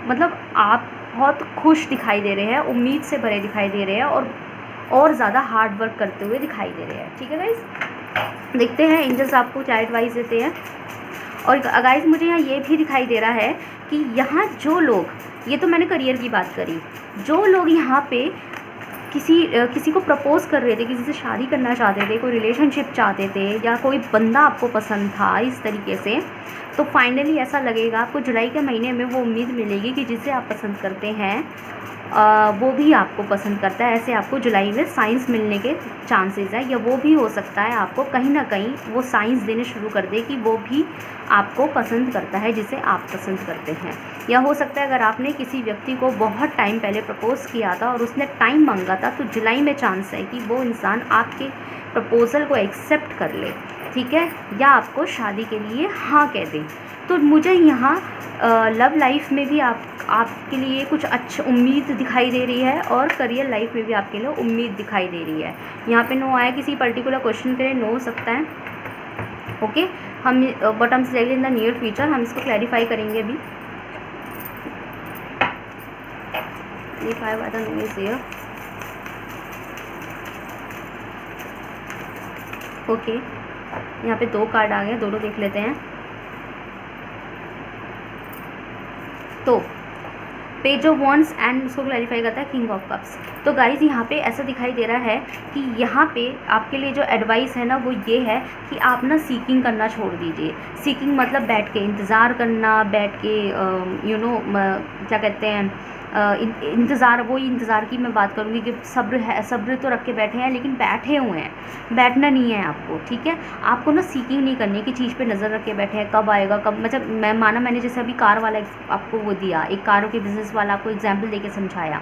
बहुत खुश दिखाई दे रहे हैं, उम्मीद से भरे दिखाई दे रहे हैं, और ज़्यादा हार्ड वर्क करते हुए दिखाई दे रहे हैं, ठीक है गाइस। देखते हैं एंजल्स आपको क्या एडवाइस देते हैं। और गाइस मुझे यहाँ ये भी दिखाई दे रहा है कि यहाँ जो लोग, ये तो मैंने करियर की बात करी, जो लोग यहाँ पे किसी को प्रपोज़ कर रहे थे, किसी से शादी करना चाहते थे, कोई रिलेशनशिप चाहते थे, या कोई बंदा आपको पसंद था इस तरीके से, तो फाइनली ऐसा लगेगा आपको जुलाई के महीने में वो उम्मीद मिलेगी कि जिसे आप पसंद करते हैं वो भी आपको पसंद करता है। ऐसे आपको जुलाई में साइंस मिलने के चांसेस है, या वो भी हो सकता है आपको कहीं ना कहीं वो साइंस देने शुरू कर दे कि वो भी आपको पसंद करता है जिसे आप पसंद करते हैं। या हो सकता है अगर आपने किसी व्यक्ति को बहुत टाइम पहले प्रपोज़ किया था और उसने टाइम मांगा था, तो जुलाई में चांस है कि वो इंसान आपके प्रपोज़ल को एक्सेप्ट कर ले, ठीक है, या आपको शादी के लिए हाँ कह दे। तो मुझे यहाँ लव लाइफ में भी आपके लिए कुछ अच्छा उम्मीद दिखाई दे रही है, और करियर लाइफ में भी आपके लिए उम्मीद दिखाई दे रही है। यहाँ पे नो आया, किसी पर्टिकुलर क्वेश्चन के लिए नो हो सकता है, ओके। हम बट हम से इन द नियर फ्यूचर हम इसको क्लैरिफाई करेंगे अभी। ओके, यहाँ पे 2 कार्ड आ गए, दोनों देख लेते हैं। तो पेज ऑफ वॉन्ड्स एंड उसको क्लैरिफाई करता है किंग ऑफ कप्स। तो गाइज यहाँ पे ऐसा दिखाई दे रहा है कि यहाँ पे आपके लिए जो एडवाइस है ना वो ये है कि आप ना सीकिंग करना छोड़ दीजिए। सीकिंग मतलब बैठ के इंतज़ार करना, बैठ के क्या कहते हैं इंतज़ार, वही इंतज़ार की मैं बात करूँगी कि सब्र तो रख के बैठे हैं, लेकिन बैठे हुए हैं, बैठना नहीं है आपको, ठीक है। आपको ना सीकिंग नहीं करनी कि चीज़ पे नज़र रख के बैठे हैं, कब आएगा कब, मतलब मैंने जैसे अभी कार वाला आपको वो दिया, एक कारों के बिज़नेस वाला आपको एग्जाम्पल देके समझाया,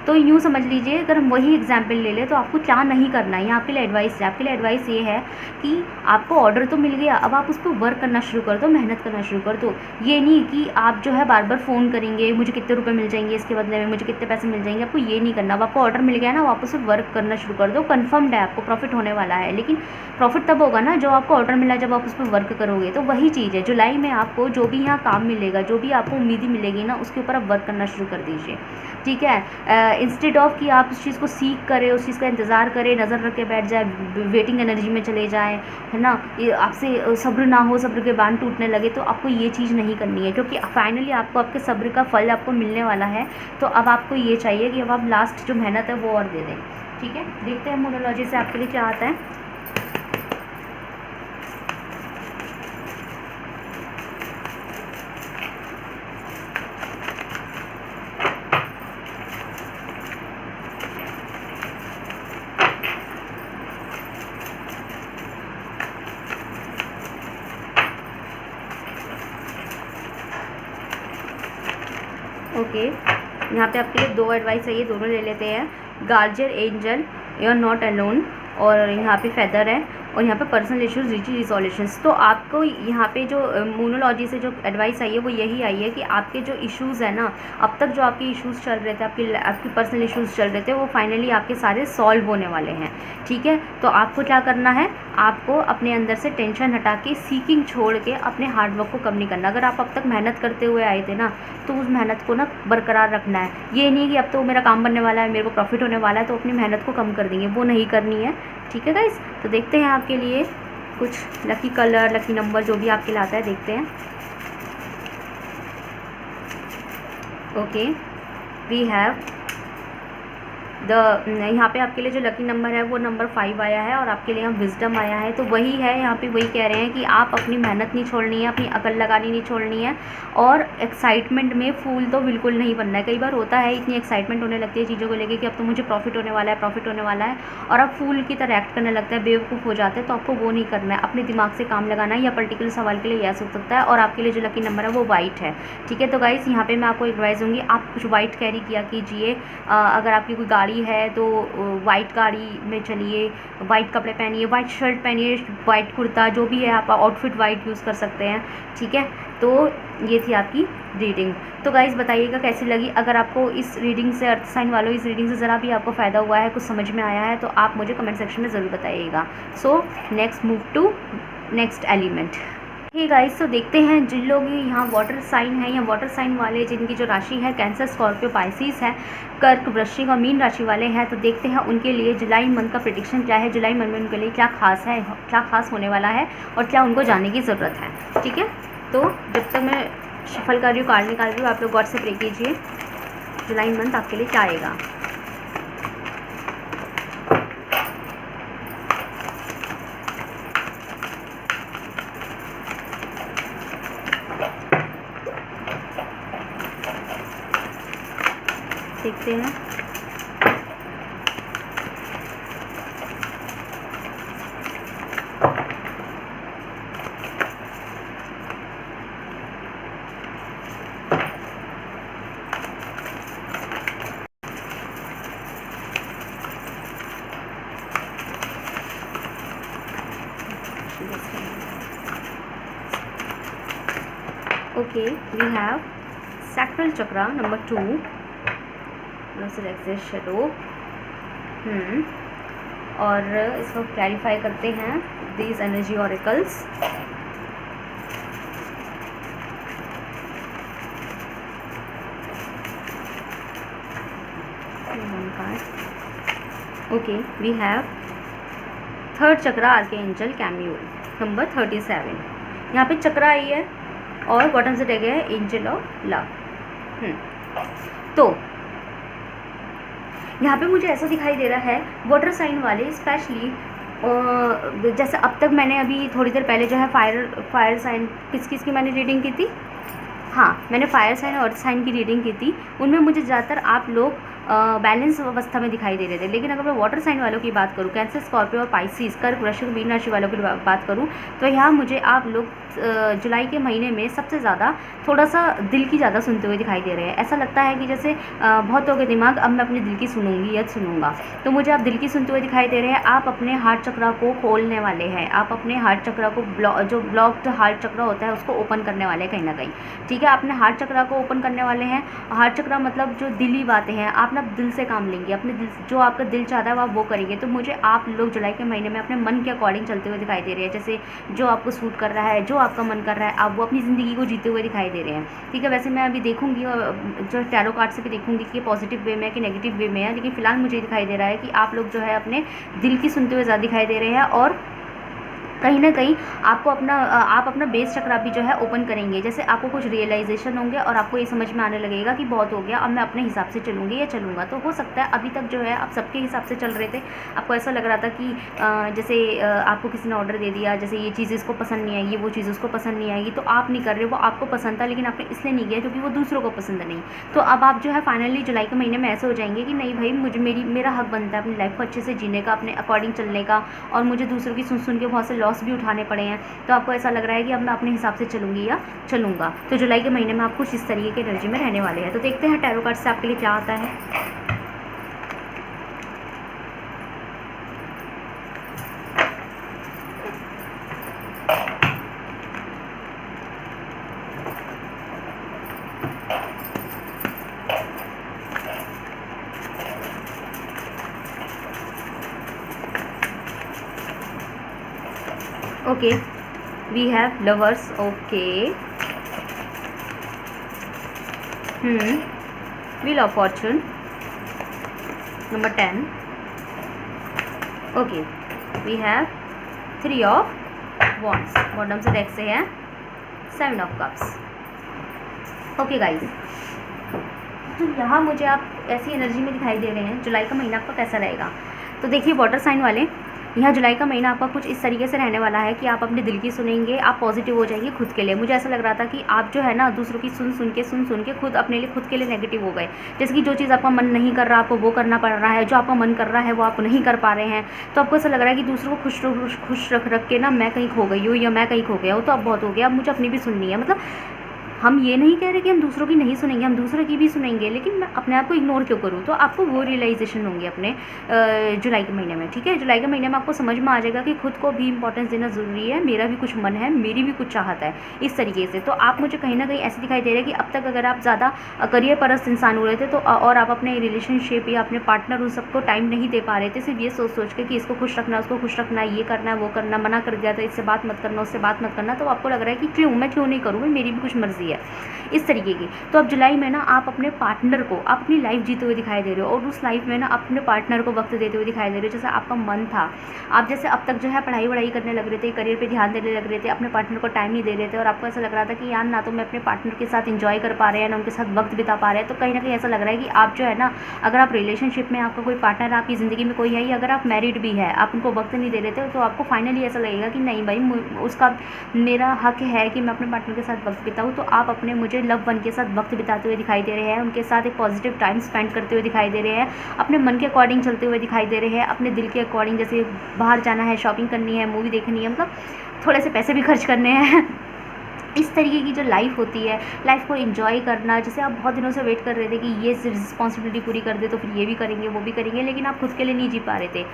तो यूँ समझ लीजिए अगर हम वही एग्जाम्पल ले लें तो आपको क्या नहीं करना है। यहाँ आपके लिए एडवाइस है, आपके लिए एडवाइस ये है कि आपको ऑर्डर तो मिल गया, अब आप उस पर वर्क करना शुरू कर दो, मेहनत करना शुरू कर दो। ये नहीं कि आप जो है बार बार फ़ोन करेंगे मुझे कितने रुपए मिल जाएंगे इसके बदले में, मुझे कितने पैसे मिल जाएंगे, आपको ये नहीं करना। अब आपको ऑर्डर मिल गया ना, वापस वर्क करना शुरू कर दो। कन्फर्म्ड है आपको प्रॉफिट होने वाला है, लेकिन प्रॉफिट तब होगा ना जब आपको ऑर्डर मिला, जब आप उस पर वर्क करोगे। तो वही चीज़ है, जुलाई में आपको जो भी यहाँ काम मिलेगा, जो भी आपको उम्मीदी मिलेगी ना, उसके ऊपर आप वर्क करना शुरू कर दीजिए, ठीक है। इंस्टेड ऑफ कि आप उस चीज़ को सीख करें, उस चीज़ का इंतज़ार करें, नज़र रख के बैठ जाए, वेटिंग एनर्जी में चले जाएँ, है ना, ये आपसे सब्र ना हो, सब्र के बांध टूटने लगे, तो आपको ये चीज़ नहीं करनी है, क्योंकि फाइनली आपको आपके सब्र का फल आपको मिलने वाला है। तो अब आपको ये चाहिए कि अब आप लास्ट जो मेहनत है वो और दे दें, ठीक है। देखते हैं मोनोलॉजी से आपके लिए क्या आता है। ओके, यहाँ पे आपके लिए 2 एडवाइस है, ये दोनों ले लेते हैं। Guardian angel, you are not alone, और यहाँ पे फेदर है, और यहाँ पे पर्सनल इश्यूज रिजोल्यूशंस। तो आपको यहाँ पे जो मोनोलॉजी से जो एडवाइस आई है वो यही आई है कि आपके जो इश्यूज़ है ना, अब तक जो आपके इश्यूज़ चल रहे थे, आपकी पर्सनल इश्यूज़ चल रहे थे, वो फाइनली आपके सारे सॉल्व होने वाले हैं। ठीक है, तो आपको क्या करना है, आपको अपने अंदर से टेंशन हटा के, सीकिंग छोड़ के अपने हार्डवर्क को कम नहीं करना। अगर आप अब तक मेहनत करते हुए आए थे ना, तो उस मेहनत को ना बरकरार रखना है। ये नहीं कि अब तो मेरा काम बनने वाला है, मेरे को प्रॉफिट होने वाला है, तो अपनी मेहनत को कम कर देंगे, वो नहीं करनी है। ठीक है गाइस, तो देखते हैं आपके लिए कुछ लकी कलर, लकी नंबर जो भी आपके लिए आता है, देखते हैं। ओके, वी हैव यहाँ पे आपके लिए जो लकी नंबर है वो नंबर 5 आया है, और आपके लिए यहाँ विजडम आया है। तो वही है, यहाँ पे वही कह रहे हैं कि आप अपनी मेहनत नहीं छोड़नी है, अपनी अकल लगानी नहीं छोड़नी है, और एक्साइटमेंट में फूल तो बिल्कुल नहीं बनना है। कई बार होता है, इतनी एक्साइटमेंट होने लगती है चीज़ों को लेके कि अब तो मुझे प्रॉफिट होने वाला है, प्रॉफिट होने वाला है, और आप फूल की तरह एक्ट करने लगता है, बेवकूफ़ हो जाते हैं। तो आपको वो नहीं करना है, अपने दिमाग से काम लगाना है। या पर्टिकुलर सवाल के लिए यस हो सकता है, और आपके लिए जो लकी नंबर है वो वाइट है। ठीक है, तो गाइस यहाँ पे मैं आपको एडवाइस दूँगी, आप कुछ वाइट कैरी किया कीजिए। अगर आपकी कोई गाड़ी है तो वाइट गाड़ी में चलिए, वाइट कपड़े पहनिए, वाइट शर्ट पहनिए, वाइट कुर्ता, जो भी है आप आउटफिट वाइट यूज़ कर सकते हैं। ठीक है, तो ये थी आपकी रीडिंग। तो गाइस बताइएगा कैसी लगी। अगर आपको इस रीडिंग से, अर्थ साइन वालों, इस रीडिंग से ज़रा भी आपको फ़ायदा हुआ है, कुछ समझ में आया है, तो आप मुझे कमेंट सेक्शन में ज़रूर बताइएगा। So next move to next element. ठीक गाइस, तो देखते हैं जिन लोग यहाँ वाटर साइन है या वाटर साइन वाले, जिनकी जो राशि है कैंसर, स्कॉर्पियो, पाइसिस है, कर्क, वृश्चिक और मीन राशि वाले हैं, तो देखते हैं उनके लिए जुलाई मंथ का प्रेडिक्शन क्या है। जुलाई मंथ में उनके लिए क्या खास है, क्या खास होने वाला है, और क्या उनको जानने की ज़रूरत है। ठीक है, तो जब तक मैं शफल कर रही हूँ, कार्ड निकाल रही हूँ, आप लोग गॉड से प्रे कीजिए जुलाई मंथ आपके लिए क्या आएगा। देखते हैं। Okay, we have sacral chakra number 2, shadow. और इसको क्लैरिफाई करते हैं, these energy oracles. Okay, we have third chakra archangel Camael number 37। यहाँ पे चक्रा आई है और बॉटम से टैग है एंजल ऑफ लव। तो यहाँ पे मुझे ऐसा दिखाई दे रहा है वाटर साइन वाले स्पेशली, जैसे अब तक मैंने अभी थोड़ी देर पहले जो है फायर साइन किस की मैंने रीडिंग की थी, हाँ मैंने फायर साइन और अर्थ साइन की रीडिंग की थी। उनमें मुझे ज़्यादातर आप लोग बैलेंस अवस्था में दिखाई दे रहे थे। लेकिन अगर मैं वाटर साइन वालों की बात करूँ, कैंसर, स्कॉर्पियो और पाइसिस, कर्क, वृश्चिक, मीन राशि वालों की बात करूँ, तो यहाँ मुझे आप लोग जुलाई के महीने में सबसे ज़्यादा थोड़ा सा दिल की ज़्यादा सुनते हुए दिखाई दे रहे हैं। ऐसा लगता है कि जैसे बहुतों के दिमाग अब मैं अपने दिल की सुनूंगी या सुनूंगा, तो मुझे आप दिल की सुनते हुए दिखाई दे रहे हैं। आप अपने हार्ट चक्रा को खोलने वाले हैं, आप अपने हार्ट चक्रा को जो ब्लॉक्ड हार्ट चक्रा होता है उसको ओपन करने वाले हैं कहीं ना कहीं। ठीक है, अपने हार्ट चक्रा को ओपन करने वाले हैं। हार्ट चक्रा मतलब जो दिली बातें हैं, आप ना दिल से काम लेंगे, अपने दिल, जो आपका दिल चाहता है वो आप वो करेंगे। तो मुझे आप लोग जुलाई के महीने में अपने मन के अकॉर्डिंग चलते हुए दिखाई दे रहे हैं। जैसे जो आपको सूट कर रहा है, जो आपका मन कर रहा है, आप वो अपनी ज़िंदगी को जीते हुए दिखाई दे रहे हैं। ठीक है, वैसे मैं अभी देखूंगी जो टैरो कार्ड से भी देखूंगी कि पॉजिटिव वे में है कि नेगेटिव वे में है, लेकिन फिलहाल मुझे दिखाई दे रहा है कि आप लोग जो है अपने दिल की सुनते हुए ज़्यादा दिखाई दे रहे हैं। और कहीं ना कहीं आपको आप अपना बेस चक्रा भी जो है ओपन करेंगे। जैसे आपको कुछ रियलाइजेशन होंगे और आपको ये समझ में आने लगेगा कि बहुत हो गया, अब मैं अपने हिसाब से चलूँगी या चलूँगा। तो हो सकता है अभी तक जो है आप सबके हिसाब से चल रहे थे, आपको ऐसा लग रहा था कि जैसे आपको किसी ने ऑर्डर दे दिया, जैसे ये चीज़ इसको पसंद नहीं आएगी, वो चीज़ उसको पसंद नहीं आएगी, तो आप नहीं कर रहे, वो आपको पसंद था लेकिन आपने इसलिए नहीं किया क्योंकि वो दूसरों को पसंद नहीं। तो अब आप जो है फाइनली जुलाई के महीने में ऐसे हो जाएंगे कि नहीं भाई, मुझे मेरा हक बनता है अपनी लाइफ को अच्छे से जीने का, अपने अकॉर्डिंग चलने का, और मुझे दूसरों की सुन के बहुत से लॉस भी उठाने पड़े हैं। तो आपको ऐसा लग रहा है कि अब मैं अपने हिसाब से चलूंगी या चलूंगा। तो जुलाई के महीने में आप कुछ इस तरीके की एनर्जी में रहने वाले हैं। तो देखते हैं टैरो कार्ड से आपके लिए क्या आता है। Okay, we have lovers, okay, wheel of fortune, number 10, okay, we have 3 of wands, bottom से डेक से है 7 ऑफ कप्स। ओके गाइस, तो यहाँ मुझे आप ऐसी एनर्जी में दिखाई दे रहे हैं। जुलाई का महीना आपका कैसा रहेगा? तो देखिए वाटर साइन वाले, यहाँ जुलाई का महीना आपका कुछ इस तरीके से रहने वाला है कि आप अपने दिल की सुनेंगे, आप पॉजिटिव हो जाएंगे खुद के लिए। मुझे ऐसा लग रहा था कि आप जो है ना दूसरों की सुन सुन के खुद अपने लिए खुद के लिए नेगेटिव हो गए। जैसे कि जो चीज़ आपका मन नहीं कर रहा आपको वो करना पड़ रहा है, जो आपका मन कर रहा है वो आप नहीं कर पा रहे हैं। तो आपको ऐसा लग रहा है कि दूसरों को खुश रख के ना मैं कहीं खो गई हूँ या मैं कहीं खो गया हूँ, तो अब बहुत हो गया, अब मुझे अपनी भी सुननी है। मतलब हम ये नहीं कह रहे कि हम दूसरों की नहीं सुनेंगे, हम दूसरों की भी सुनेंगे, लेकिन मैं अपने आप को इग्नोर क्यों करूँ? तो आपको वो रियलाइजेशन होंगे अपने जुलाई के महीने में, ठीक है। जुलाई के महीने में आपको समझ में आ जाएगा कि खुद को भी इंपॉर्टेंस देना ज़रूरी है, मेरा भी कुछ मन है, मेरी भी कुछ चाहत है, इस तरीके से। तो आप मुझे कहीं ना कहीं ऐसे दिखाई दे रहे हैं कि अब तक अगर आप ज़्यादा करियर परस्त इंसान हो रहे थे तो और आप अपने रिलेशनशिप या अपने पार्टनर उन सबको टाइम नहीं दे पा रहे थे, सिर्फ ये सोच के कि इसको खुश रखना, उसको खुश रखना, ये करना वो करना, मना कर दिया था, इससे बात मत करना, उससे बात मत करना, तो आपको लग रहा है कि मैं क्यों नहीं करूँ, मेरी भी कुछ मर्जी है, इस तरीके की। तो अब जुलाई में ना आप अपने पार्टनर को, आप अपनी लाइफ जीते हुए दिखाई दे रहे हो और उस लाइफ में ना अपने पार्टनर को वक्त देते हुए दिखाई दे रहे हो। जैसे आपका मन था, आप जैसे अब तक जो है पढ़ाई करने लग रहे थे, करियर पे ध्यान देने लग रहे थे, अपने पार्टनर को टाइम नहीं दे रहे थे और आपको ऐसा लग रहा था कि यार ना तो मैं अपने पार्टनर के साथ इंजॉय कर पा रहे हैं ना उनके साथ वक्त बिता पा रहे हैं। तो कहीं ना कहीं ऐसा लग रहा है कि आप जो है ना, अगर आप रिलेशनशिप में, आपका कोई पार्टनर आपकी ज़िंदगी में कोई है, या अगर आप मैरिड भी है, आप उनको वक्त नहीं दे रहे थे, तो आपको फाइनली ऐसा लगेगा कि नहीं भाई, उसका मेरा हक है कि मैं अपने पार्टनर के साथ वक्त बिताऊँ। तो आप अपने मुझे लव वन के साथ वक्त बिताते हुए दिखाई दे रहे हैं, उनके साथ एक पॉजिटिव टाइम स्पेंड करते हुए दिखाई दे रहे हैं, अपने मन के अकॉर्डिंग चलते हुए दिखाई दे रहे हैं, अपने दिल के अकॉर्डिंग, जैसे बाहर जाना है, शॉपिंग करनी है, मूवी देखनी है, मतलब थोड़े से पैसे भी खर्च करने हैं इस तरीके की जो लाइफ होती है, लाइफ को एंजॉय करना। जैसे आप बहुत दिनों से वेट कर रहे थे कि ये रिस्पॉन्सिबिलिटी पूरी कर दे तो फिर ये भी करेंगे वो भी करेंगे, लेकिन आप खुद के लिए नहीं जी पा रहे थे।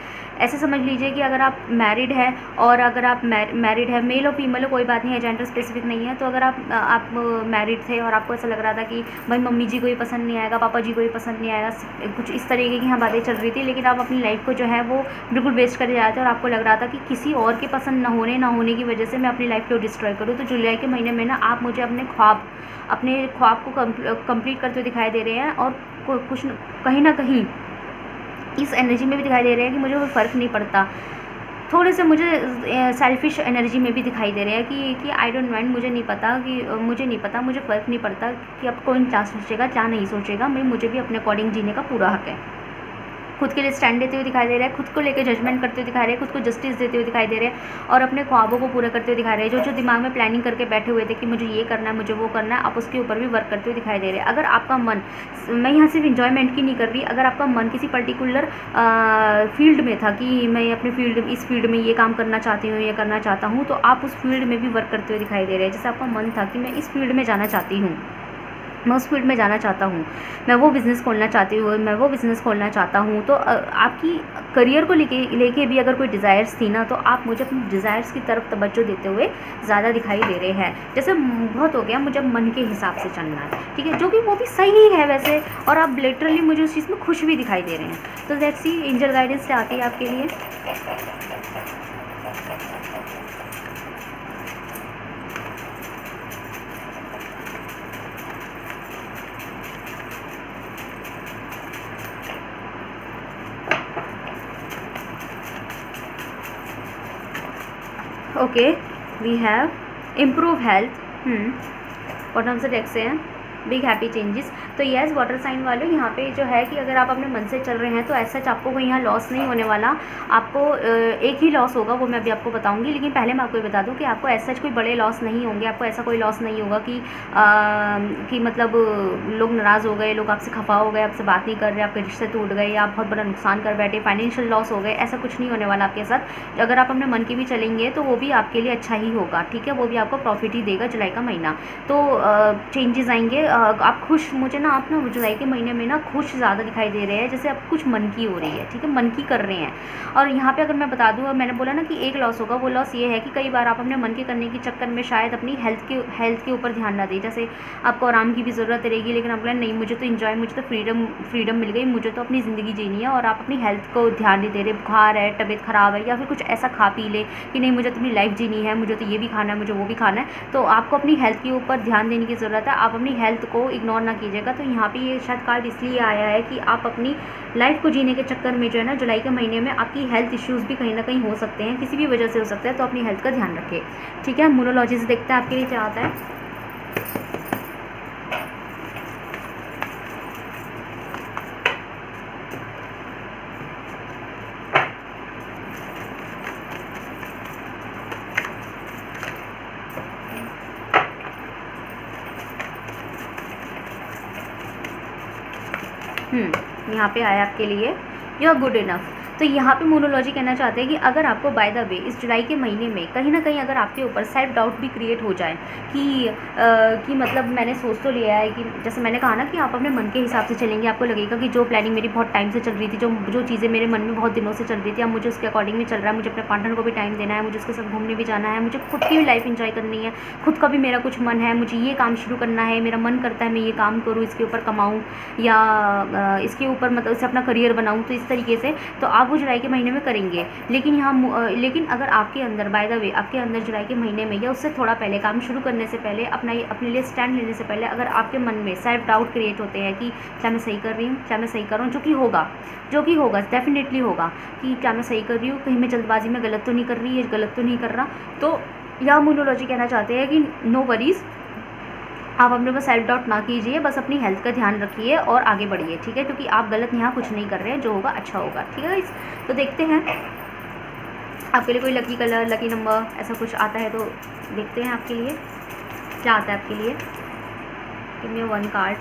ऐसे समझ लीजिए कि अगर आप मैरिड है और अगर आप मैरिड है, मेल और फीमेल कोई बात नहीं है, जेंडर स्पेसिफिक नहीं है, तो अगर आप मैरिड थे और आपको ऐसा लग रहा था कि भाई मम्मी जी को ही पसंद नहीं आएगा, पापा जी को ही पसंद नहीं आएगा, कुछ इस तरीके की यहाँ बातें चल रही थी, लेकिन आप अपनी लाइफ को जो है वो बिल्कुल वेस्ट कर जा रहे थे और आपको लग रहा था कि किसी और के पसंद ना होने की वजह से मैं अपनी लाइफ को डिस्ट्रॉय करूँ। तो जुलाई के महीने में ना आप मुझे अपने ख्वाब को कंप्लीट करते हुए दिखाई दे रहे हैं और कुछ कहीं ना कहीं इस एनर्जी में भी दिखाई दे रहे हैं कि मुझे कोई फ़र्क नहीं पड़ता। थोड़े से मुझे सेल्फिश एनर्जी में भी दिखाई दे रहे हैं कि आई डोंट माइंड, मुझे नहीं पता, मुझे फ़र्क नहीं पड़ता कि अब कौन क्या सोचेगा क्या नहीं सोचेगा, मुझे भी अपने अकॉर्डिंग जीने का पूरा हक है। खुद के लिए स्टैंड देते हुए दिखाई दे रहे हैं, खुद को लेकर जजमेंट करते हुए दिखाई रहे हैं, खुद को जस्टिस देते हुए दिखाई दे रहे हैं और अपने ख्वाबों को पूरा करते हुए दिखाई रहे हैं। जो दिमाग में प्लानिंग करके बैठे हुए थे कि मुझे ये करना है, मुझे वो करना है, आप उसके ऊपर भी वर्क करते हुए दिखाई दे रहे हैं। अगर आपका मन, मैं यहाँ सिर्फ इंजॉयमेंट की नहीं कर रही, अगर आपका मन किसी पर्टिकुलर फील्ड में था कि मैं अपने इस फील्ड में ये काम करना चाहती हूँ, ये करना चाहता हूँ, तो आप उस फील्ड में भी वर्क करते हुए दिखाई दे रहे हैं। जैसे आपका मन था कि मैं इस फील्ड में जाना चाहती हूँ, मैं उस फील्ड में जाना चाहता हूँ, मैं वो बिज़नेस खोलना चाहता हूँ, तो आपकी करियर को लेके भी अगर कोई डिज़ायर्स थी ना, तो आप मुझे अपनी डिज़ायर्स की तरफ तवज्जो देते हुए ज़्यादा दिखाई दे रहे हैं। जैसे बहुत हो गया, मुझे मन के हिसाब से चलना है, ठीक है, जो कि वो भी सही है वैसे, और आप लिटरली मुझे उस चीज़ में खुश भी दिखाई दे रहे हैं। तो लेट्स सी एंजल गाइडेंस से आती है आपके लिए। Okay, we have improve health, bottom से डेक से हैं बिग हैप्पी चेंजेस। तो यस वाटर साइन वालों, यहाँ पे जो है कि अगर आप अपने मन से चल रहे हैं तो ऐसा आपको कोई यहाँ लॉस नहीं होने वाला। आपको एक ही लॉस होगा, वो मैं अभी आपको बताऊंगी, लेकिन पहले मैं आपको ये बता दूं कि आपको ऐसा कोई बड़े लॉस नहीं होंगे। आपको ऐसा कोई लॉस नहीं होगा कि मतलब लोग नाराज़ हो गए, लोग आपसे खफा हो गए, आपसे बात नहीं कर रहे, आपके रिश्ते टूट गए, या आप बहुत बड़ा नुकसान कर बैठे, फाइनेंशियल लॉस हो गए, ऐसा कुछ नहीं होने वाला आपके साथ। अगर आप अपने मन की भी चलेंगे तो वो भी आपके लिए अच्छा ही होगा, ठीक है, वो भी आपको प्रॉफिट ही देगा जुलाई का महीना। तो चेंजेस आएंगे, आप खुश, मुझे ना आप ना जुलाई के महीने में ना खुश ज़्यादा दिखाई दे रहे हैं, जैसे आप कुछ मन की हो रही है, ठीक है, मन की कर रहे हैं। और यहाँ पे अगर मैं बता दूँ, मैंने बोला ना कि एक लॉस होगा, वो लॉस ये है कि कई बार आप अपने मन के करने के चक्कर में शायद अपनी हेल्थ के ऊपर ध्यान ना दें। जैसे आपको आराम की भी ज़रूरत रहेगी, लेकिन आप बोला नहीं, मुझे तो इन्जॉय, मुझे तो फ्रीडम मिल गई, मुझे तो अपनी ज़िंदगी जीनी है, और आप अपनी हेल्थ को ध्यान नहीं दे रहे, बुखार है, तबीयत ख़राब है, या फिर कुछ ऐसा खा पी ले कि नहीं मुझे तो अपनी लाइफ जीनी है, मुझे तो ये भी खाना है, मुझे वो भी खाना है। तो आपको अपनी हेल्थ के ऊपर ध्यान देने की ज़रूरत है, आप अपनी हेल्थ को इग्नोर ना कीजिएगा। तो यहाँ पे ये शायद कार्ड इसलिए आया है कि आप अपनी लाइफ को जीने के चक्कर में जो है ना, जुलाई के महीने में आपकी हेल्थ इश्यूज़ भी कहीं ना कहीं हो सकते हैं, किसी भी वजह से हो सकता है, तो अपनी हेल्थ का ध्यान रखें, ठीक है। न्यूमरोलॉजी से देखते हैं आपके लिए क्या आता है। यहाँ पे आया आपके लिए यू आर गुड इनफ। तो यहाँ पे मोनोलॉजी कहना चाहते हैं कि अगर आपको बाय द वे इस जुलाई के महीने में कहीं ना कहीं अगर आपके ऊपर सेल्फ डाउट भी क्रिएट हो जाए कि मतलब मैंने सोच तो लिया है कि जैसे मैंने कहा ना कि आप अपने मन के हिसाब से चलेंगे, आपको लगेगा कि जो प्लानिंग मेरी बहुत टाइम से चल रही थी, जो चीज़ें मेरे मन में बहुत दिनों से चल रही थी, अब मुझे उसके अकॉर्डिंग में चल रहा है, मुझे अपने पार्टनर को भी टाइम देना है, मुझे उसके साथ घूमने भी जाना है, मुझे खुद की भी लाइफ इंजॉय करनी है, खुद का भी मेरा कुछ मन है, मुझे ये काम शुरू करना है, मेरा मन करता है मैं ये काम करूँ, इसके ऊपर कमाऊँ या इसके ऊपर मतलब इसे अपना करियर बनाऊँ। तो इस तरीके से तो आप वो जुलाई के महीने में करेंगे। लेकिन अगर आपके अंदर बाय द वे आपके अंदर जुलाई के महीने में या उससे थोड़ा पहले काम शुरू करने से पहले अपने लिए स्टैंड लेने से पहले अगर आपके मन में सेल्फ डाउट क्रिएट होते हैं कि क्या मैं सही कर रही हूँ, क्या मैं सही कर रहा हूँ, जो कि होगा डेफिनेटली होगा कि क्या मैं सही कर रही हूँ, कहीं मैं जल्दबाजी में गलत तो नहीं कर रही, गलत तो नहीं कर रहा, तो यह मोनोलॉजी कहना चाहते हैं कि नो वरीज़, आप अपने पास सेल्फ डाउट ना कीजिए, बस अपनी हेल्थ का ध्यान रखिए और आगे बढ़िए, ठीक है, क्योंकि आप गलत यहाँ कुछ नहीं कर रहे हैं, जो होगा अच्छा होगा, ठीक है। तो देखते हैं आपके लिए कोई लकी कलर, लकी नंबर ऐसा कुछ आता है, तो देखते हैं आपके लिए क्या आता है आपके लिए। Give me one card.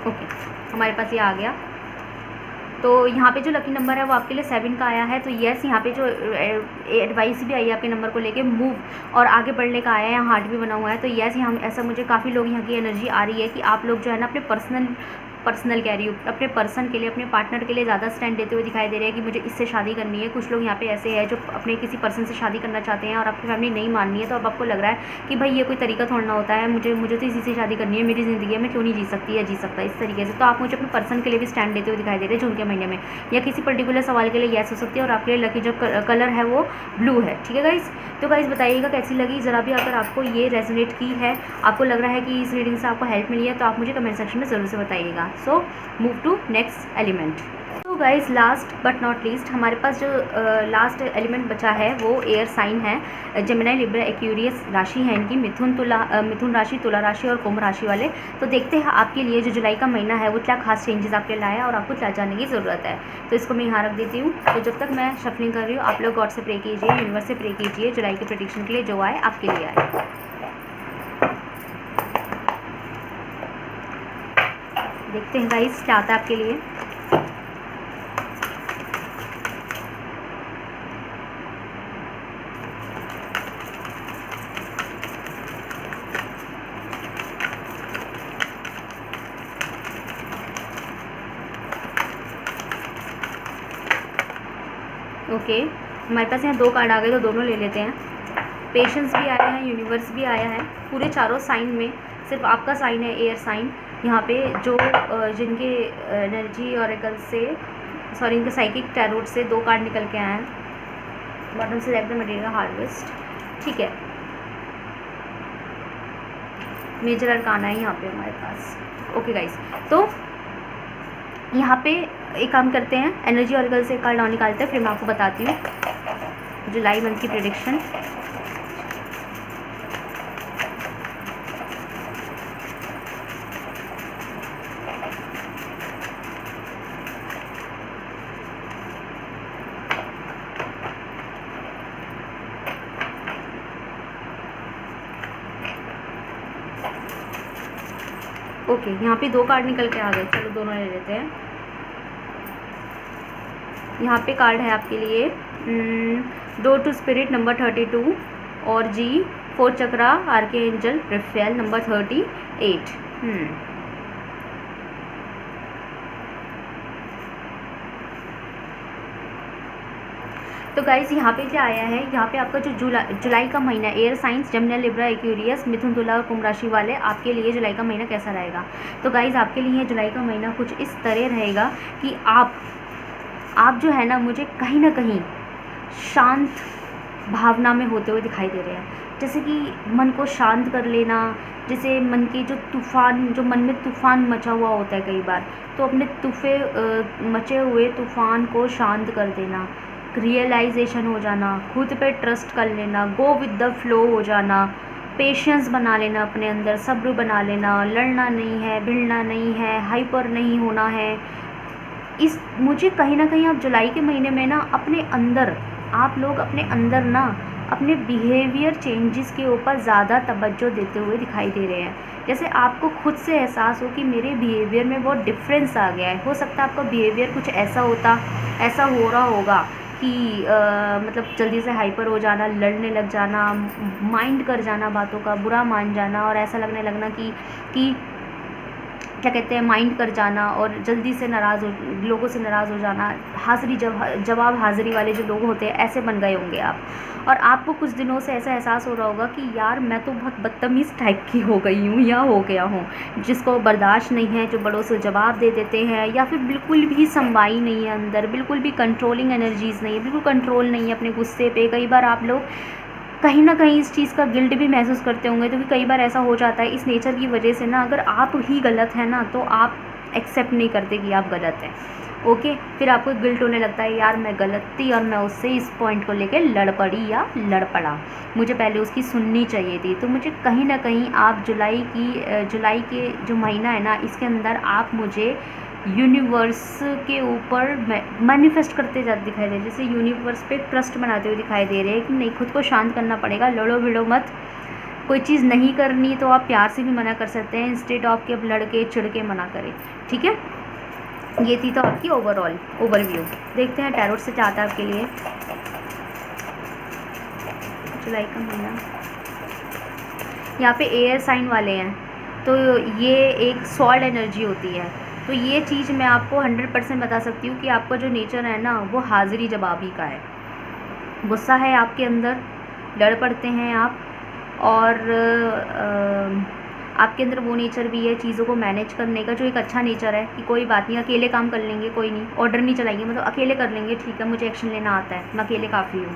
Okay, हमारे पास ये आ गया। तो यहाँ पे जो लकी नंबर है वो आपके लिए 7 का आया है। तो येस, यहाँ पे जो एडवाइस भी आई है आपके नंबर को लेके, मूव और आगे बढ़ने का आया है, यहाँ हार्ट भी बना हुआ है। तो येस, यहाँ ऐसा मुझे काफ़ी लोग यहाँ की एनर्जी आ रही है कि आप लोग जो है ना अपने पर्सनल कह रही हूँ, अपने पर्सन के लिए, अपने पार्टनर के लिए ज़्यादा स्टैंड देते हुए दिखाई दे रहे हैं कि मुझे इससे शादी करनी है। कुछ लोग यहाँ पे ऐसे हैं जो अपने किसी पर्सन से शादी करना चाहते हैं और आपकी फैमिली नहीं माननी है, तो अब आपको लग रहा है कि भाई ये कोई तरीका थोड़ा होता है, मुझे तो इसी से शादी करनी है, मेरी ज़िंदगी है, मैं क्यों नहीं जी सकती या जी सकता इस तरीके से। तो आप मुझे अपने पर्सन के लिए भी स्टैंड देते हुए दिखाई दे रहे हैं जून के महीने में, या किसी पर्टिकुलर सवाल के लिए येस हो सकती है। और आपके लिए लकी जो कलर है वो ब्लू है, ठीक है गाइस। तो गाइस बताइएगा कैसी लगी ज़रा भी, अगर आपको ये रेजोनेट की है, आपको लग रहा है कि इस रीडिंग से आपको हेल्प मिली है, तो आप मुझे कमेंट सेक्शन में ज़रूर से बताइएगा। So move to next element. तो guys last but not least हमारे पास जो लास्ट एलिमेंट बचा है वो एयर साइन है। जेमिनी, लिब्रा, एक्वेरियस राशि है इनकी, मिथुन राशि, तुला राशि और कुंभ राशि वाले। तो देखते हैं आपके लिए जो जुलाई का महीना है वो क्या खास चेंजेस आपके लाया और आपको क्या जानने की ज़रूरत है। तो इसको मैं यहाँ रख देती हूँ। तो जब तक मैं शफलिंग कर रही हूँ, आप लोग गॉड से प्रे कीजिए, यूनिवर्स से प्रे कीजिए जुलाई के प्रेडिक्शन के लिए जो आए आपके लिए आए। देखते हैं गाइस क्या आता है आपके लिए। ओके, हमारे पास यहाँ 2 कार्ड आ गए, तो दोनों ले लेते हैं। पेशेंस भी आया है, यूनिवर्स भी आया है। पूरे चारों साइन में सिर्फ आपका साइन है एयर साइन। यहाँ पे जो जिनके एनर्जी ऑरेकल से इनके साइकिक टैरोट से 2 कार्ड निकल के आए हैं। बॉटम से लेफ्ट मटेरियल हार्वेस्ट, ठीक है। मेजर अरकाना है यहाँ पे हमारे पास। ओके गाइस, तो यहाँ पे एक काम करते हैं, एनर्जी ऑरेकल से कार्ड डाउन निकालते हैं, फिर मैं आपको बताती हूँ जुलाई मंथ की प्रेडिक्शन। ओके, यहाँ पे 2 कार्ड निकल के आ गए, चलो दोनों ले लेते हैं। यहाँ पे कार्ड है आपके लिए डोर टू स्पिरिट नंबर 32 और जी 4th चक्रा आर्कएंजल राफेल, नंबर 38। तो गाइज यहाँ पे क्या आया है, यहाँ पे आपका जो जुलाई का महीना, air signs Gemini Libra Aquarius मिथुन तुला और कुंभ राशि वाले आपके लिए जुलाई का महीना कैसा रहेगा। तो गाइज आपके लिए जुलाई का महीना कुछ इस तरह रहेगा कि आप जो है ना, मुझे कहीं ना कहीं शांत भावना में होते हुए दिखाई दे रहे हैं। जैसे कि मन को शांत कर लेना, जैसे मन के जो मन में तूफ़ान मचा हुआ होता है कई बार, तो अपने मचे हुए तूफ़ान को शांत कर देना, रियलाइजेशन हो जाना, खुद पे ट्रस्ट कर लेना, गो विद द फ्लो हो जाना, पेशेंस बना लेना अपने अंदर, सब्र बना लेना, लड़ना नहीं है, भिड़ना नहीं है, हाइपर नहीं होना है। मुझे कहीं ना कहीं आप जुलाई के महीने में ना आप लोग अपने अंदर ना अपने बिहेवियर चेंजेस के ऊपर ज़्यादा तवज्जो देते हुए दिखाई दे रहे हैं। जैसे आपको खुद से एहसास हो कि मेरे बिहेवियर में बहुत डिफरेंस आ गया है। हो सकता है आपका बिहेवियर कुछ ऐसा हो रहा होगा कि मतलब जल्दी से हाइपर हो जाना, लड़ने लग जाना, माइंड कर जाना बातों का, बुरा मान जाना, और ऐसा लगना कि क्या कहते हैं, माइंड कर जाना, और जल्दी से लोगों से नाराज़ हो जाना, जवाब हाज़िरी वाले जो लोग होते हैं ऐसे बन गए होंगे आप। और आपको कुछ दिनों से ऐसा एहसास हो रहा होगा कि यार मैं तो बहुत बदतमीज़ टाइप की हो गई हूँ या हो गया हूँ, जिसको बर्दाश्त नहीं है, जो बड़ों से जवाब दे देते हैं, या फिर बिल्कुल भी संवाई नहीं है अंदर, बिल्कुल भी कंट्रोलिंग एनर्जीज़ नहीं है, बिल्कुल कंट्रोल नहीं है अपने गुस्से पे। कई बार आप लोग कहीं ना कहीं इस चीज़ का गिल्ट भी महसूस करते होंगे, क्योंकि कई बार ऐसा हो जाता है इस नेचर की वजह से ना, अगर आप ही गलत है ना तो आप एक्सेप्ट नहीं करते कि आप गलत हैं। ओके, फिर आपको गिल्ट होने लगता है, यार मैं गलत थी और मैं उससे इस पॉइंट को लेकर लड़ पड़ा, मुझे पहले उसकी सुननी चाहिए थी। तो मुझे कहीं ना कहीं आप जुलाई के जो महीना है ना, इसके अंदर आप मुझे यूनिवर्स के ऊपर मैनिफेस्ट करते जाते दिखाई दे रहे, जैसे यूनिवर्स पे ट्रस्ट बनाते हुए दिखाई दे रहे हैं कि नहीं, खुद को शांत करना पड़ेगा, लड़ो भिड़ो मत। कोई चीज़ नहीं करनी तो आप प्यार से भी मना कर सकते हैं, इंस्टेड ऑफ के अब लड़के चिढ़ के मना करें। ठीक है, ये थी तो आपकी ओवरव्यू। देखते हैं टैरोट से चाहता है आपके लिए जुलाई का महीना। यहाँ पे एयर साइन वाले हैं, तो ये एक सॉल्ट एनर्जी होती है। तो ये चीज़ मैं आपको 100% बता सकती हूँ कि आपका जो नेचर है ना, वो हाज़िरी जवाबी का है। गुस्सा है आपके अंदर, डर पड़ते हैं आप, और आपके अंदर वो नेचर भी है चीज़ों को मैनेज करने का, जो एक अच्छा नेचर है कि कोई बात नहीं, अकेले काम कर लेंगे, कोई नहीं, ऑर्डर नहीं चलाएंगे, मतलब अकेले कर लेंगे, ठीक है, मुझे एक्शन लेना आता है, मैं अकेले काफ़ी हूँ।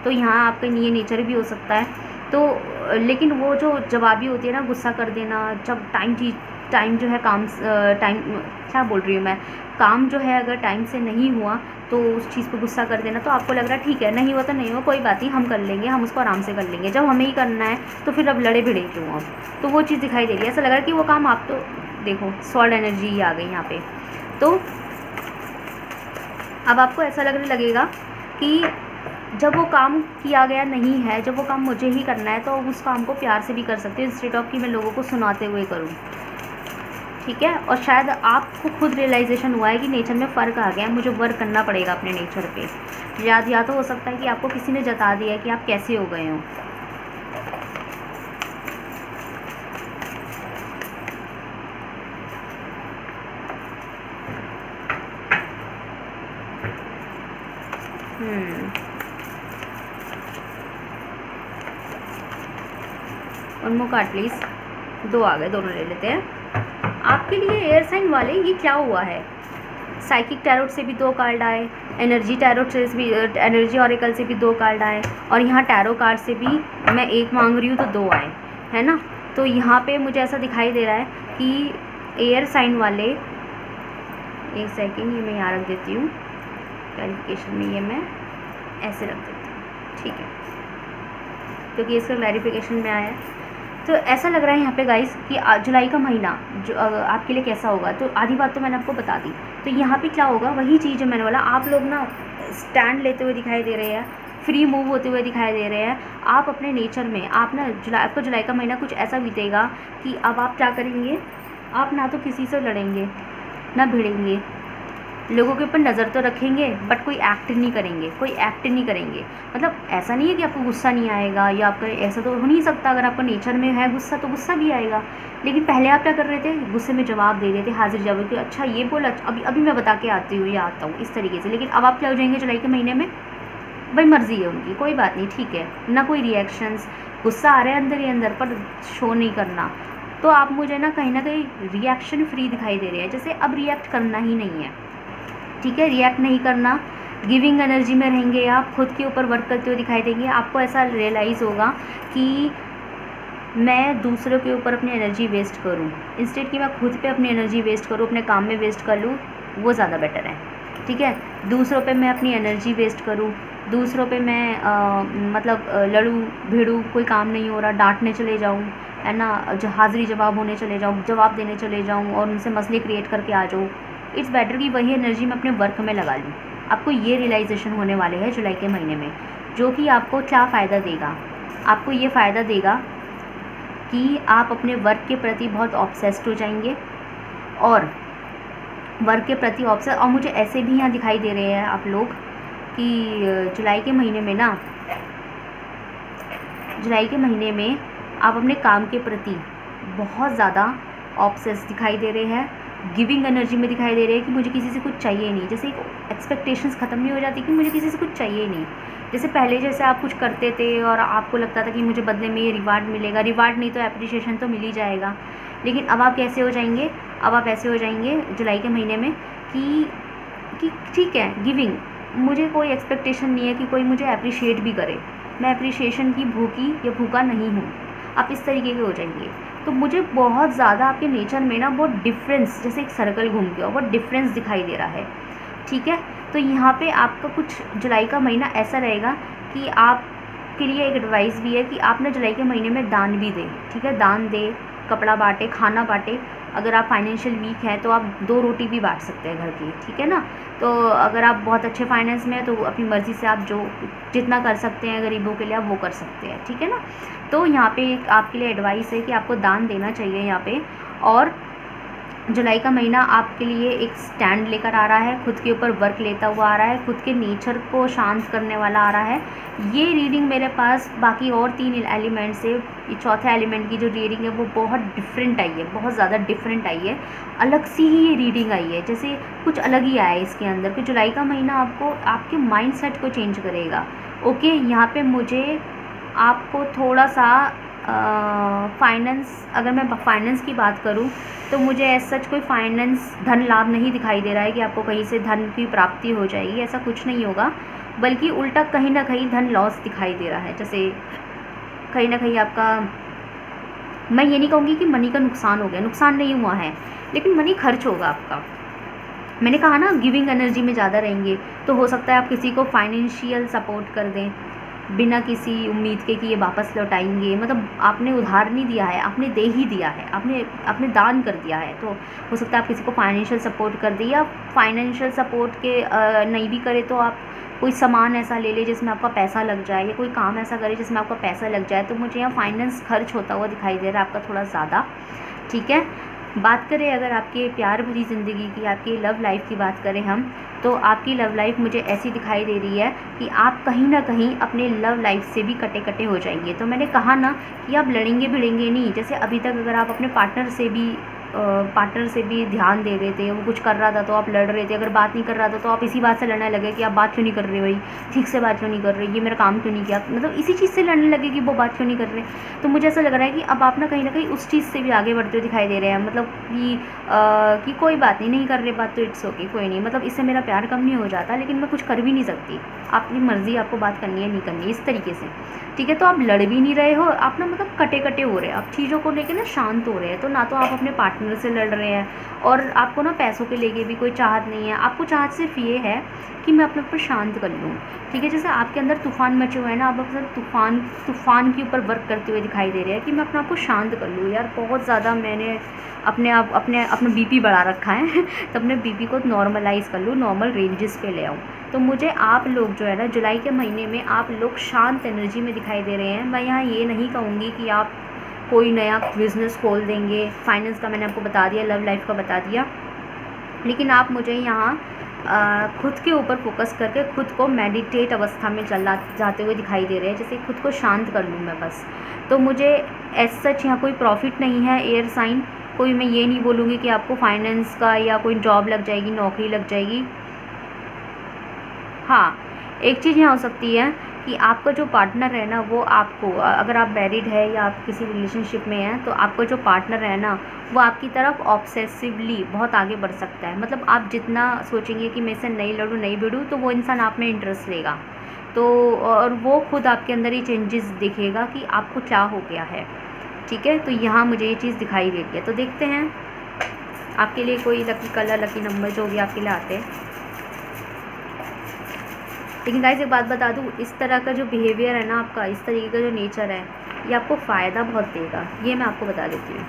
तो यहाँ आपका ये नेचर भी हो सकता है। तो लेकिन वो जो जवाबी होती है ना, गुस्सा कर देना, जब टाइम जो है काम जो है अगर टाइम से नहीं हुआ तो उस चीज़ पे गुस्सा कर देना, तो आपको लग रहा है ठीक है, नहीं हुआ तो नहीं हुआ, कोई बात नहीं, हम कर लेंगे, हम उसको आराम से कर लेंगे, जब हमें ही करना है तो फिर अब लड़े भिड़े क्यों। अब तो वो चीज़ दिखाई दे रही है, ऐसा लग रहा है कि वो काम आप, तो देखो सॉल्ट एनर्जी आ गई यहाँ पे। तो अब आपको ऐसा लगेगा कि जब वो काम किया गया नहीं है, जब वो काम मुझे ही करना है, तो उस काम को प्यार से भी कर सकते हैं, इंस्टेड ऑफ कि मैं लोगों को सुनाते हुए करूँ। ठीक है, और शायद आपको खुद रियलाइजेशन हुआ है कि नेचर में फ़र्क आ गया है, मुझे वर्क करना पड़ेगा अपने नेचर पे। या तो हो सकता है कि आपको किसी ने जता दिया है कि आप कैसे हो गए हो। वन मोर कार्ड प्लीज़, 2 आ गए, दोनों ले लेते हैं। आपके लिए एयर साइन वाले ये क्या हुआ है, साइकिक टैरोट से भी 2 कार्ड आए, एनर्जी टैरोट से भी, एनर्जी ऑरेकल से भी 2 कार्ड आए, और यहाँ टैरो कार्ड से भी मैं 1 मांग रही हूँ तो 2 आए, है ना। तो यहाँ पे मुझे ऐसा दिखाई दे रहा है कि एयर साइन वाले, एक सेकेंड, ये मैं यहाँ रख देती हूँ क्लैरिफिकेशन में, ये मैं ऐसे रख देती हूँ, ठीक है, क्योंकि इसका क्लैरिफिकेशन में आया है। तो ऐसा लग रहा है यहाँ पे गाइस कि जुलाई का महीना जो आपके लिए कैसा होगा। तो आधी बात तो मैंने आपको बता दी। तो यहाँ पे क्या होगा, वही चीज़ जो मैंने बोला, आप लोग ना स्टैंड लेते हुए दिखाई दे रहे हैं, फ्री मूव होते हुए दिखाई दे रहे हैं। आप अपने नेचर में, आप ना आपका जुलाई का महीना कुछ ऐसा बीतेगा कि अब आप क्या करेंगे, आप ना तो किसी से लड़ेंगे ना भिड़ेंगे, लोगों के ऊपर नज़र तो रखेंगे बट कोई एक्ट नहीं करेंगे, कोई एक्ट नहीं करेंगे। मतलब ऐसा नहीं है कि आपको गुस्सा नहीं आएगा या आपका ऐसा तो हो नहीं सकता, अगर आपका नेचर में है गुस्सा तो गुस्सा भी आएगा। लेकिन पहले आप क्या कर रहे थे, गुस्से में जवाब दे रहे थे, हाजिर जवाब कि अच्छा ये बोला, अभी अभी मैं बता के आती हूँ या आता हूँ, इस तरीके से। लेकिन अब आप क्या हो जाएंगे जुलाई के महीने में, भाई मर्ज़ी है उनकी, कोई बात नहीं, ठीक है ना, कोई रिएक्शंस, गुस्सा आ रहा है अंदर ही अंदर पर शो नहीं करना। तो आप मुझे ना कहीं रिएक्शन फ्री दिखाई दे रहे हैं, जैसे अब रिएक्ट करना ही नहीं है, ठीक है, रिएक्ट नहीं करना, गिविंग एनर्जी में रहेंगे आप, खुद के ऊपर वर्क करते हुए दिखाई देंगे। आपको ऐसा रियलाइज़ होगा कि मैं दूसरों के ऊपर अपनी एनर्जी वेस्ट करूं, इंस्टेड कि मैं खुद पे अपनी एनर्जी वेस्ट करूं, अपने काम में वेस्ट कर लूं, वो ज़्यादा बेटर है, ठीक है। दूसरों पे मैं अपनी एनर्जी वेस्ट करूं, दूसरों पे मैं लड़ूं भिड़ूं, कोई काम नहीं हो रहा, डांटने चले जाऊं, है ना, हाजिरी जवाब होने चले जाऊं, जवाब देने चले जाऊं और उनसे मसले क्रिएट करके आ जाऊं। इट्स बेटर कि वही एनर्जी मैं अपने वर्क में लगा लूँ। आपको ये रियलाइजेशन होने वाले है जुलाई के महीने में, जो कि आपको क्या फ़ायदा देगा, आपको ये फ़ायदा देगा कि आप अपने वर्क के प्रति बहुत ऑब्सेस्ड हो जाएंगे, और वर्क के प्रति ऑब्सेस। और मुझे ऐसे भी यहाँ दिखाई दे रहे हैं आप लोग कि जुलाई के महीने में ना, जुलाई के महीने में आप अपने काम के प्रति बहुत ज़्यादा ऑब्सेस दिखाई दे रहे हैं, गिविंग एनर्जी में दिखाई दे रहे हैं कि मुझे किसी से कुछ चाहिए नहीं। जैसे एक एक्सपेक्टेशंस ख़त्म नहीं हो जाती कि मुझे किसी से कुछ चाहिए नहीं। जैसे पहले जैसे आप कुछ करते थे और आपको लगता था कि मुझे बदले में ये रिवार्ड मिलेगा, रिवार्ड नहीं तो एप्रिशिएशन तो मिल ही जाएगा। लेकिन अब आप कैसे हो जाएंगे, अब आप ऐसे हो जाएंगे जुलाई के महीने में कि ठीक है, गिविंग, मुझे कोई एक्सपेक्टेशन नहीं है कि कोई मुझे अप्रिशिएट भी करे, मैं अप्रिशिएशन की भूखी या भूखा नहीं हूँ। आप इस तरीके के हो जाएंगे। तो मुझे बहुत ज़्यादा आपके नेचर में ना बहुत डिफरेंस, जैसे एक सर्कल घूम के बहुत डिफरेंस दिखाई दे रहा है, ठीक है। तो यहाँ पे आपका कुछ जुलाई का महीना ऐसा रहेगा कि आपके लिए एक एडवाइस भी है कि आप ना जुलाई के महीने में दान भी दें, ठीक है, दान दें, कपड़ा बांटे, खाना बांटे। अगर आप फाइनेंशियल वीक हैं तो आप 2 रोटी भी बांट सकते हैं घर की, ठीक है ना। तो अगर आप बहुत अच्छे फाइनेंस में हैं तो अपनी मर्ज़ी से आप जो जितना कर सकते हैं गरीबों के लिए आप वो कर सकते हैं, ठीक है ना। तो यहाँ पे एक आपके लिए एडवाइस है कि आपको दान देना चाहिए यहाँ पे। और जुलाई का महीना आपके लिए एक स्टैंड लेकर आ रहा है, खुद के ऊपर वर्क लेता हुआ आ रहा है, खुद के नेचर को शांत करने वाला आ रहा है। ये रीडिंग मेरे पास बाकी और 3 एलिमेंट से, ये चौथे एलिमेंट की जो रीडिंग है वो बहुत डिफरेंट आई है, बहुत ज़्यादा डिफरेंट आई है, अलग सी ही ये रीडिंग आई है, जैसे कुछ अलग ही आया है इसके अंदर कि जुलाई का महीना आपको आपके माइंडसेट को चेंज करेगा। ओके, यहाँ पे मुझे आपको थोड़ा सा फाइनेंस, अगर मैं फाइनेंस की बात करूं तो मुझे ऐसा सच कोई फाइनेंस धन लाभ नहीं दिखाई दे रहा है कि आपको कहीं से धन की प्राप्ति हो जाएगी, ऐसा कुछ नहीं होगा, बल्कि उल्टा कहीं ना कहीं धन लॉस दिखाई दे रहा है। जैसे कहीं ना कहीं आपका, मैं ये नहीं कहूँगी कि मनी का नुकसान हो गया, नुकसान नहीं हुआ है, लेकिन मनी खर्च होगा आपका। मैंने कहा ना गिविंग एनर्जी में ज़्यादा रहेंगे तो हो सकता है आप किसी को फाइनेंशियल सपोर्ट कर दें बिना किसी उम्मीद के कि ये वापस लौटाएंगे। मतलब आपने उधार नहीं दिया है, आपने दे ही दिया है, आपने दान कर दिया है। तो हो सकता है आप किसी को फाइनेंशियल सपोर्ट कर दें, या फाइनेंशियल सपोर्ट के नहीं भी करे तो आप कोई सामान ऐसा ले ले जिसमें आपका पैसा लग जाए, या कोई काम ऐसा करे जिसमें आपका पैसा लग जाए। तो मुझे यहाँ फाइनेंस खर्च होता हुआ दिखाई दे रहा है आपका थोड़ा ज़्यादा, ठीक है। बात करें अगर आपके प्यार भरी ज़िंदगी की, आपकी लव लाइफ की बात करें हम, तो आपकी लव लाइफ मुझे ऐसी दिखाई दे रही है कि आप कहीं ना कहीं अपने लव लाइफ से भी कटे कटे हो जाएंगे। तो मैंने कहा ना कि आप लड़ेंगे भिड़ेंगे नहीं। जैसे अभी तक अगर आप अपने पार्टनर से भी ध्यान दे रहे थे, वो कुछ कर रहा था तो आप लड़ रहे थे, अगर बात नहीं कर रहा था तो आप इसी बात से लड़ने लगे कि आप बात क्यों नहीं कर रहे, भाई ठीक से बात क्यों नहीं कर रहे, ये मेरा काम क्यों नहीं किया, मतलब इसी चीज़ से लड़ने लगे कि वो बात क्यों नहीं कर रहे। तो मुझे ऐसा लग रहा है कि अब आप ना कहीं उस चीज़ से भी आगे बढ़ते हुए दिखाई दे रहे हैं, मतलब कि कोई बात नहीं कर रहे बात तो इट्स ओके, कोई नहीं, मतलब इससे मेरा प्यार कम नहीं हो जाता, लेकिन मैं कुछ कर भी नहीं सकती, आपकी मर्ज़ी, आपको बात करनी है नहीं करनी है, इस तरीके से, ठीक है। तो आप लड़ भी नहीं रहे हो, आप ना मतलब कटे कटे हो रहे हैं, आप चीज़ों को लेकर ना शांत हो रहे हैं। तो ना तो आप अपने पार्टनर से लड़ रहे हैं और आपको ना पैसों के लेके भी कोई चाहत नहीं है, आपको चाहत सिर्फ ये है कि मैं अपने ऊपर शांत कर लूँ, ठीक है। जैसे आपके अंदर तूफ़ान मचे हुए हैं ना, आप अपने तूफ़ान के ऊपर वर्क करते हुए दिखाई दे रहे हैं कि मैं अपने आप को शांत कर लूँ। यार बहुत ज़्यादा मैंने अपना बीपी बढ़ा रखा है तो अपने बीपी को नॉर्मलाइज़ कर लूँ, नॉर्मल रेंजेस पे ले आऊँ। तो मुझे आप लोग जो है ना जुलाई के महीने में आप लोग शांत एनर्जी में दिखाई दे रहे हैं। मैं यहाँ ये नहीं कहूँगी कि आप कोई नया बिज़नेस खोल देंगे, फाइनेंस का मैंने आपको बता दिया, लव लाइफ का बता दिया, लेकिन आप मुझे यहाँ खुद के ऊपर फोकस करके खुद को मेडिटेट अवस्था में जाते हुए दिखाई दे रहे हैं, जैसे खुद को शांत कर लूँ मैं बस। तो मुझे एज सच यहाँ कोई प्रॉफिट नहीं है एयर साइन, कोई मैं ये नहीं बोलूँगी कि आपको फाइनेंस का या कोई जॉब लग जाएगी, नौकरी लग जाएगी। हाँ, एक चीज़ यहाँ हो सकती है कि आपका जो पार्टनर है ना वो आपको, अगर आप मैरिड है या आप किसी रिलेशनशिप में हैं, तो आपका जो पार्टनर है ना वो आपकी तरफ ऑब्सेसिवली बहुत आगे बढ़ सकता है। मतलब आप जितना सोचेंगे कि मैं इससे नहीं लड़ूँ नहीं भिड़ूँ, तो वो इंसान आप में इंटरेस्ट लेगा। तो और वो खुद आपके अंदर ही चेंजेस दिखेगा कि आपको क्या हो गया है। ठीक है, तो यहाँ मुझे ये चीज़ दिखाई देती है। तो देखते हैं आपके लिए कोई लकी कलर, लकी नंबर जो भी आपके लिए आते हैं। लेकिन गाइस एक बात बता दूँ, इस तरह का जो बिहेवियर है ना आपका, इस तरीके का जो नेचर है, ये आपको फ़ायदा बहुत देगा। ये मैं आपको बता देती हूँ,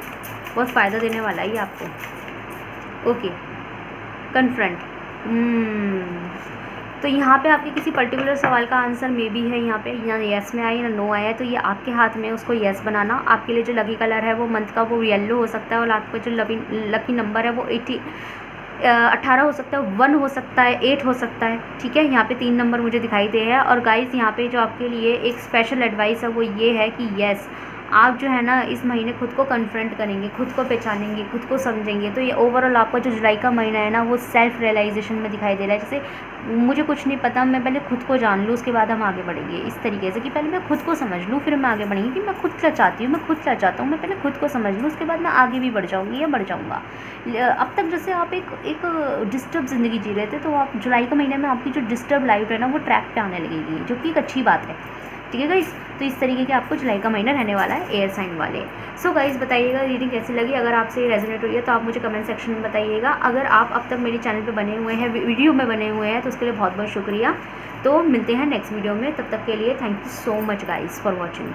बहुत फ़ायदा देने वाला है ये आपको। Okay, confront. तो यहाँ पे आपके किसी पर्टिकुलर सवाल का आंसर मे बी है यहाँ पे, या येस में आया या नो आया, तो ये आपके हाथ में उसको येस बनाना। आपके लिए जो लकी कलर है वो मंथ का वो येलो हो सकता है, और आपका जो लकी नंबर है वो 18 हो सकता है, 1 हो सकता है, 8 हो सकता है। ठीक है, यहाँ पे 3 नंबर मुझे दिखाई दे रहे हैं। और गाइस यहाँ पे जो आपके लिए एक स्पेशल एडवाइस है वो ये है कि येस, आप जो है ना इस महीने खुद को कन्फ्रंट करेंगे, खुद को पहचानेंगे, खुद को समझेंगे। तो ये ओवरऑल आपका जो जुलाई का महीना है ना वो सेल्फ रियलाइजेशन में दिखाई दे रहा है। जैसे मुझे कुछ नहीं पता, मैं पहले खुद को जान लूँ, उसके बाद हम आगे बढ़ेंगे। इस तरीके से कि पहले मैं खुद को समझ लूँ, फिर मैं आगे बढ़ेंगी कि मैं खुद क्या चाहती हूँ, मैं खुद क्या चाहता हूँ। मैं पहले खुद को समझ लूँ, उसके बाद मैं आगे भी बढ़ जाऊँगी या बढ़ जाऊँगा। अब तक जैसे आप एक डिस्टर्ब ज़िंदगी जी रहे थे, तो आप जुलाई के महीने में आपकी जो डिस्टर्ब लाइफ है ना वो ट्रैक पे आने लगेगी, जो कि एक अच्छी बात है। ठीक है गाइस, तो इस तरीके के आपको जुलाई का महीना रहने वाला है एयर साइन वाले। सो गाइस बताइएगा रीडिंग कैसी लगी। अगर आपसे रेजोनेट हुई है तो आप मुझे कमेंट सेक्शन में बताइएगा। अगर आप अब तक मेरे चैनल पे बने हुए हैं, वीडियो में बने हुए हैं, तो उसके लिए बहुत बहुत शुक्रिया। तो मिलते हैं नेक्स्ट वीडियो में, तब तक के लिए thank you so much guys for watching.